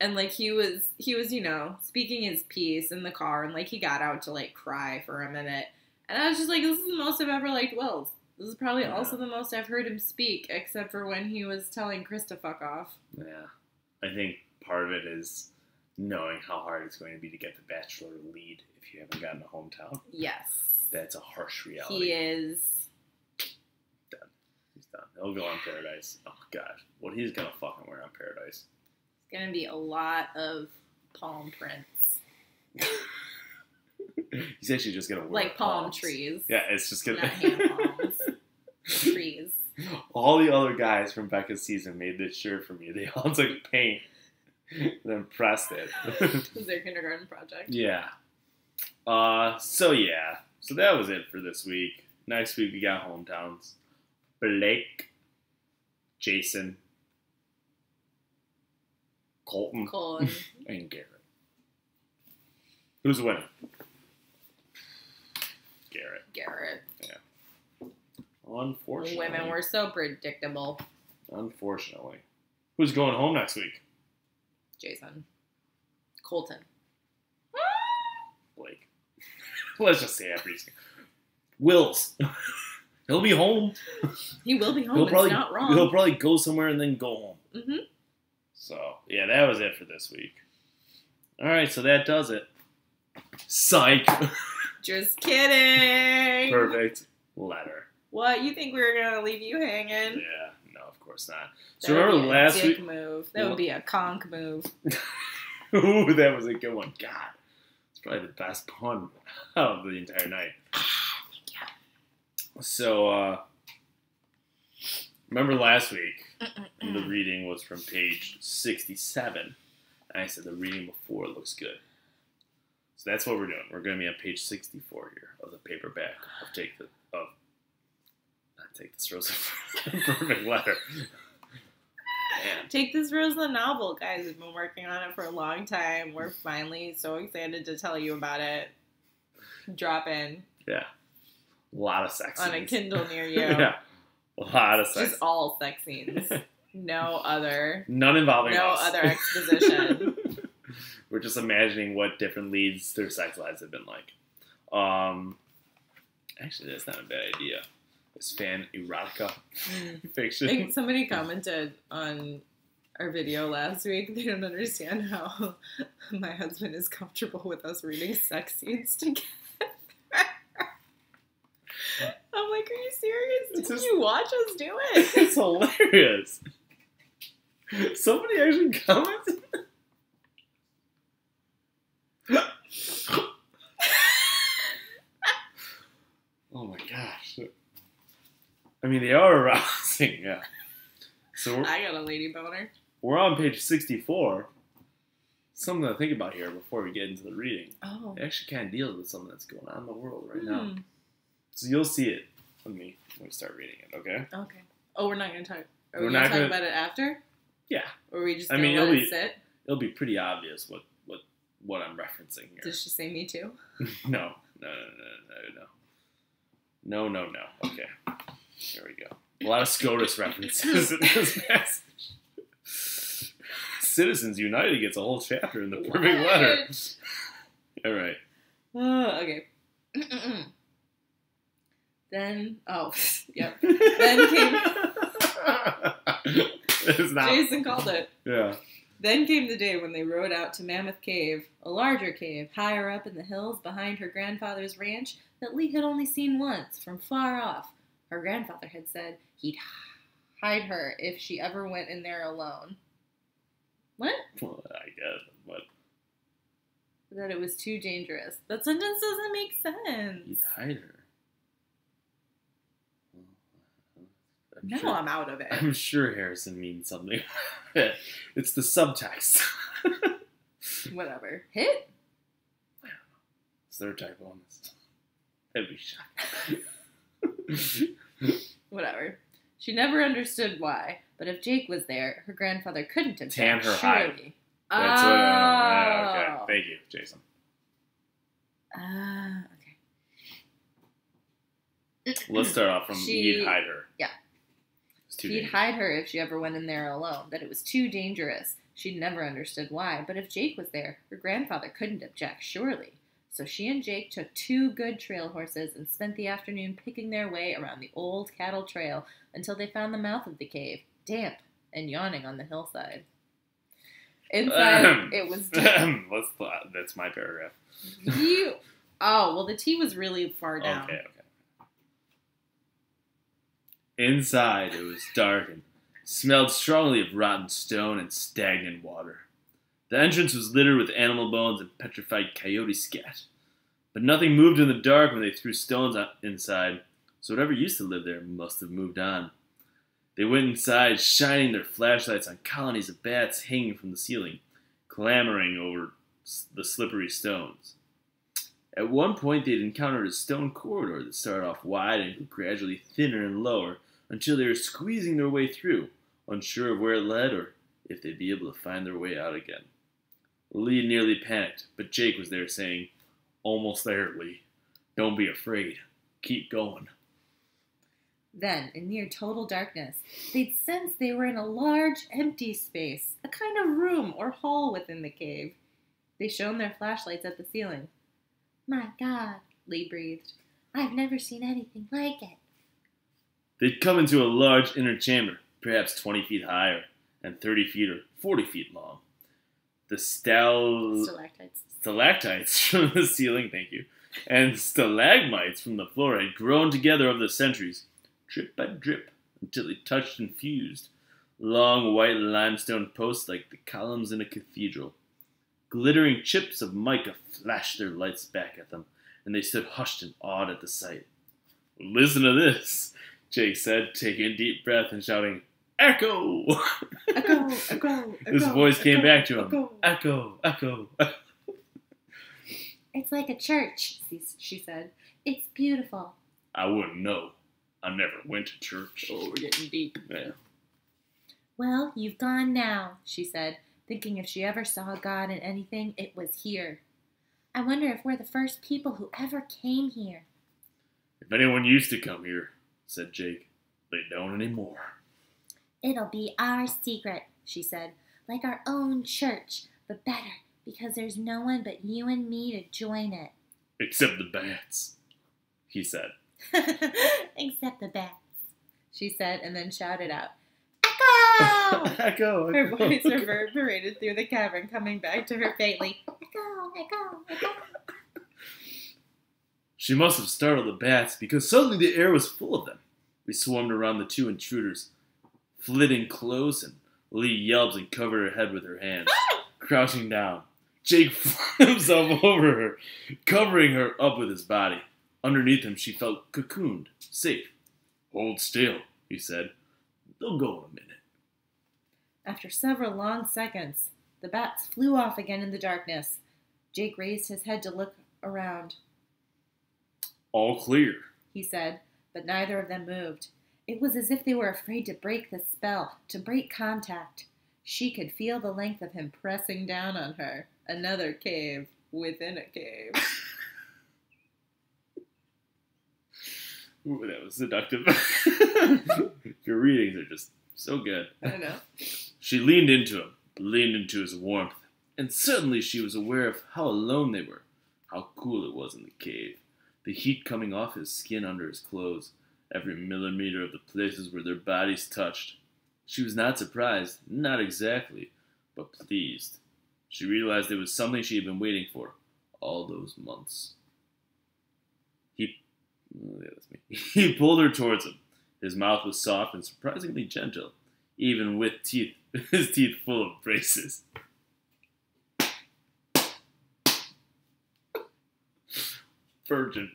Speaker 2: And, like, he was, you know, speaking his piece in the car. And, like, he got out to, like, cry for a minute. And I was just like, this is the most I've ever liked Wills. This is probably also the most I've heard him speak, except for when he was telling Chris to fuck off.
Speaker 1: Yeah. I think part of it is knowing how hard it's going to be to get the Bachelor lead if you haven't gotten a hometown.
Speaker 2: Yes.
Speaker 1: That's a harsh reality.
Speaker 2: He is.
Speaker 1: Done. He's done. He'll go on Paradise. Oh, God. What he's going to fucking wear on Paradise.
Speaker 2: It's going to be a lot of palm prints.
Speaker 1: He's actually just going to wear
Speaker 2: like palm
Speaker 1: palms.
Speaker 2: trees.
Speaker 1: Yeah, it's just going to...
Speaker 2: Not hand palms. Trees.
Speaker 1: All the other guys from Becca's season made this shirt for me. They all took paint and then pressed it.
Speaker 2: It was their kindergarten project.
Speaker 1: Yeah. So that was it for this week. Next week we got hometowns. Blake, Jason, Colton, and Garrett. Who's winning?
Speaker 2: Garrett.
Speaker 1: Yeah. Unfortunately.
Speaker 2: Women were so predictable.
Speaker 1: Unfortunately. Who's going home next week?
Speaker 2: Jason. Colton.
Speaker 1: Blake. Let's just say everything. Wills. He'll be home.
Speaker 2: He will be home. It's not wrong.
Speaker 1: He'll probably go somewhere and then go home.
Speaker 2: Mm-hmm.
Speaker 1: So, yeah, that was it for this week. All right, so that does it. Psych.
Speaker 2: Just kidding.
Speaker 1: Perfect letter.
Speaker 2: What? You think we were going to leave you hanging?
Speaker 1: Yeah, no, of course not.
Speaker 2: That
Speaker 1: So
Speaker 2: would
Speaker 1: remember
Speaker 2: be a
Speaker 1: last
Speaker 2: dick
Speaker 1: week?
Speaker 2: move. That would be a conk move.
Speaker 1: Ooh, that was a good one. God, it's probably the best pun of the entire night. So, remember last week, the reading was from page 67. And I said the reading before looks good. So that's what we're doing. We're going to be on page 64 here of the paperback of Take This Rose Perfect Letter. Man.
Speaker 2: Take This Rose the novel, guys. We've been working on it for a long time. We're finally so excited to tell you about it. Drop in.
Speaker 1: Yeah. A lot of sex scenes.
Speaker 2: On a Kindle near you.
Speaker 1: Yeah. A lot of sex.
Speaker 2: Just all sex scenes. No other.
Speaker 1: None involving us.
Speaker 2: No other exposition.
Speaker 1: We're just imagining what different leads their sex lives have been like. Actually, that's not a bad idea. It's fan erotica fiction.
Speaker 2: I think somebody commented on our video last week. They don't understand how my husband is comfortable with us reading sex scenes together. I'm like, are you serious? Did you watch us do it?
Speaker 1: It's hilarious. Somebody actually commented. Oh my gosh. I mean, they are arousing, yeah. So
Speaker 2: I got a lady boner.
Speaker 1: We're on page 64. Something to think about here before we get into the reading.
Speaker 2: Oh.
Speaker 1: It actually kind of deals with something that's going on in the world right now. So you'll see it with me when we start reading it, okay?
Speaker 2: Okay. Oh, we're not going to talk. Are
Speaker 1: We're
Speaker 2: we
Speaker 1: not
Speaker 2: going to
Speaker 1: gonna-
Speaker 2: talk about it after?
Speaker 1: Yeah.
Speaker 2: Or are we just going to let it sit?
Speaker 1: It'll be pretty obvious what I'm referencing here.
Speaker 2: Did she say me too?
Speaker 1: No. Okay. Here we go. A lot of SCOTUS references in this passage. Citizens United gets a whole chapter in the perfect letter. All right.
Speaker 2: Okay. Then, yep. Then came...
Speaker 1: It's not...
Speaker 2: Jason called it.
Speaker 1: Yeah.
Speaker 2: Then came the day when they rode out to Mammoth Cave, a larger cave higher up in the hills behind her grandfather's ranch that Lee had only seen once from far off, Her grandfather had said he'd hide her if she ever went in there alone. What?
Speaker 1: Well, I guess, but
Speaker 2: That it was too dangerous. That sentence doesn't make sense.
Speaker 1: he'd hide her.
Speaker 2: Now I'm out of it.
Speaker 1: I'm sure Harrison means something. It's the subtext.
Speaker 2: Whatever. Hit?
Speaker 1: Is there a typo on this? That'd be shocking.
Speaker 2: Whatever. She never understood why, but if Jake was there, her grandfather couldn't have
Speaker 1: Tan her
Speaker 2: surely.
Speaker 1: hide. That's what. Yeah, okay. Thank you, Jason.
Speaker 2: Okay.
Speaker 1: Let's start off from he'd hide her.
Speaker 2: Yeah. He'd hide her if she ever went in there alone, that it was too dangerous. She'd never understood why, but if Jake was there, her grandfather couldn't object, surely. So she and Jake took 2 good trail horses and spent the afternoon picking their way around the old cattle trail until they found the mouth of the cave, damp and yawning on the hillside. Inside, it was dark.
Speaker 1: That's my paragraph.
Speaker 2: The T was really far down.
Speaker 1: Okay. Inside, it was dark and smelled strongly of rotten stone and stagnant water. The entrance was littered with animal bones and petrified coyote scat. But nothing moved in the dark when they threw stones inside, so whatever used to live there must have moved on. They went inside, shining their flashlights on colonies of bats hanging from the ceiling, clambering over the slippery stones. At one point, they'd encountered a stone corridor that started off wide and grew gradually thinner and lower until they were squeezing their way through, unsure of where it led or if they'd be able to find their way out again. Lee nearly panicked, but Jake was there saying, "Almost there, Lee. Don't be afraid. Keep going."
Speaker 2: Then, in near total darkness, they'd sensed they were in a large, empty space, a kind of room or hall within the cave. They shone their flashlights at the ceiling. "My God," Lee breathed. "I've never seen anything like it."
Speaker 1: They'd come into a large inner chamber, perhaps 20 feet high and 30 feet or 40 feet long. The stalactites from the ceiling, thank you, and stalagmites from the floor had grown together over the centuries, drip by drip, until they touched and fused. Long white limestone posts like the columns in a cathedral. Glittering chips of mica flashed their lights back at them, and they stood hushed and awed at the sight. "Listen to this," Jake said, taking a deep breath and shouting, "Echo!"
Speaker 2: Echo, echo,
Speaker 1: His
Speaker 2: echo,
Speaker 1: voice came
Speaker 2: echo,
Speaker 1: back to him.
Speaker 2: Echo.
Speaker 1: Echo, echo.
Speaker 2: "It's like a church," she said. "It's beautiful."
Speaker 1: I wouldn't know. I never went to church.
Speaker 2: Oh, we're getting deep.
Speaker 1: Yeah.
Speaker 2: "Well, you've gone now," she said, thinking if she ever saw God in anything, it was here. "I wonder if we're the first people who ever came here."
Speaker 1: "If anyone used to come here," said Jake, "they don't anymore."
Speaker 2: "It'll be our secret," she said, "like our own church, but better, because there's no one but you and me to join it."
Speaker 1: "Except the bats," he said.
Speaker 2: "Except the bats," she said, and then shouted out, "Echo!"
Speaker 1: Echo!
Speaker 2: Her voice reverberated through the cavern, coming back to her faintly. "Echo! Echo! Echo!"
Speaker 1: She must have startled the bats, because suddenly the air was full of them. They swarmed around the 2 intruders, flitting close, and Lee yelped and covered her head with her hands. Crouching down, Jake flung himself over her, covering her up with his body. Underneath him, she felt cocooned, safe. "Hold still," he said. "They'll go in a minute."
Speaker 2: After several long seconds, the bats flew off again in the darkness. Jake raised his head to look around.
Speaker 1: "All clear,"
Speaker 2: he said, but neither of them moved. It was as if they were afraid to break the spell, to break contact. She could feel the length of him pressing down on her. Another cave within a cave.
Speaker 1: Ooh, that was seductive. Your readings are just so good.
Speaker 2: I know.
Speaker 1: She leaned into him, leaned into his warmth, and suddenly she was aware of how alone they were, how cool it was in the cave, the heat coming off his skin under his clothes, every millimeter of the places where their bodies touched. She was not surprised, not exactly, but pleased. She realized it was something she had been waiting for all those months. Oh, yeah, that's me. He pulled her towards him. His mouth was soft and surprisingly gentle, even with his teeth full of braces. Virgin.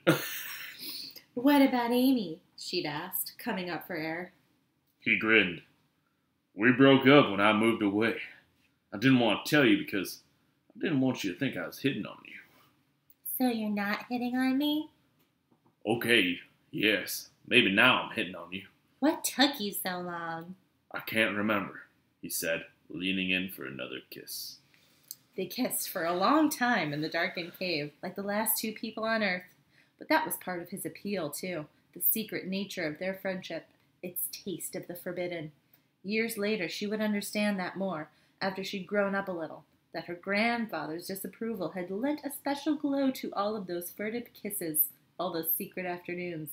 Speaker 2: What about Amy? She'd asked, coming up for air.
Speaker 1: He grinned. We broke up when I moved away. I didn't want to tell you because I didn't want you to think I was hitting on you.
Speaker 2: So you're not hitting on me?
Speaker 1: Okay, yes. Maybe now I'm hitting on you.
Speaker 2: What took you so long?
Speaker 1: I can't remember, he said, leaning in for another kiss.
Speaker 2: They kissed for a long time in the darkened cave, like the last two people on Earth. But that was part of his appeal, too. The secret nature of their friendship. Its taste of the forbidden. Years later, she would understand that more, after she'd grown up a little. That her grandfather's disapproval had lent a special glow to all of those furtive kisses, all those secret afternoons.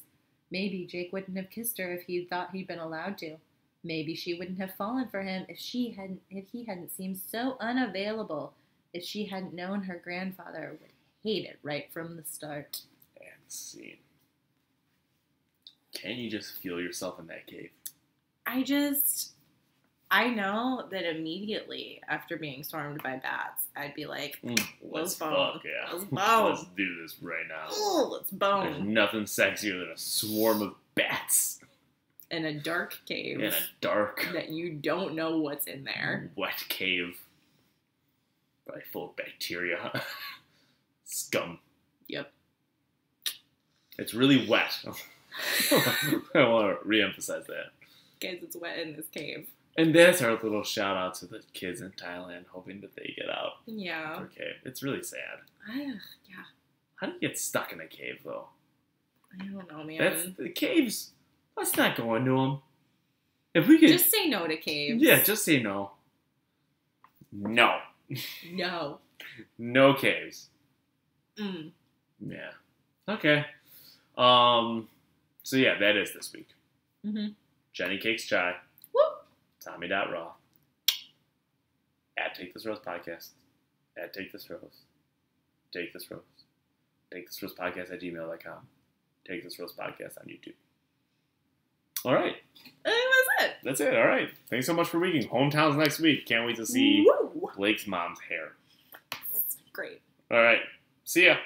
Speaker 2: Maybe Jake wouldn't have kissed her if he'd thought he'd been allowed to. Maybe she wouldn't have fallen for him if he hadn't seemed so unavailable. If she hadn't known her grandfather would hate it right from the start.
Speaker 1: And scene. Can't you just feel yourself in that cave?
Speaker 2: I know that immediately after being stormed by bats, I'd be like,
Speaker 1: let's
Speaker 2: bone.
Speaker 1: fuck, yeah.
Speaker 2: Let's bone.
Speaker 1: Let's do this right now.
Speaker 2: Oh, let's
Speaker 1: There's
Speaker 2: bone.
Speaker 1: nothing sexier than a swarm of bats.
Speaker 2: In a dark cave.
Speaker 1: In a dark,
Speaker 2: that you don't know what's in there.
Speaker 1: wet cave. Probably full of bacteria. Scum.
Speaker 2: Yep.
Speaker 1: It's really wet. I want to re-emphasize that.
Speaker 2: Guys, it's wet in this cave.
Speaker 1: And that's our little shout out to the kids in Thailand, hoping that they get out.
Speaker 2: Yeah.
Speaker 1: of their cave. It's really sad.
Speaker 2: Yeah.
Speaker 1: How do you get stuck in a cave, though?
Speaker 2: I don't know, man.
Speaker 1: That's the caves. Let's not go into them. If we could
Speaker 2: Just say no to caves.
Speaker 1: yeah, just say no. No,
Speaker 2: No.
Speaker 1: no caves.
Speaker 2: Mm.
Speaker 1: Yeah. Okay. So yeah, that is this week.
Speaker 2: Mm-hmm.
Speaker 1: Jenny Cakes Chai.
Speaker 2: Whoop.
Speaker 1: Tommy.raw. At Take This Rose Podcast. At Take This Rose. Take This Rose. Take This Rose Podcast at gmail.com. Take This Rose Podcast on YouTube. All right.
Speaker 2: That was it.
Speaker 1: That's it. All right. Thanks so much for weeking. Hometowns next week. Can't wait to see
Speaker 2: Woo.
Speaker 1: Blake's mom's hair.
Speaker 2: Great.
Speaker 1: All right. See ya.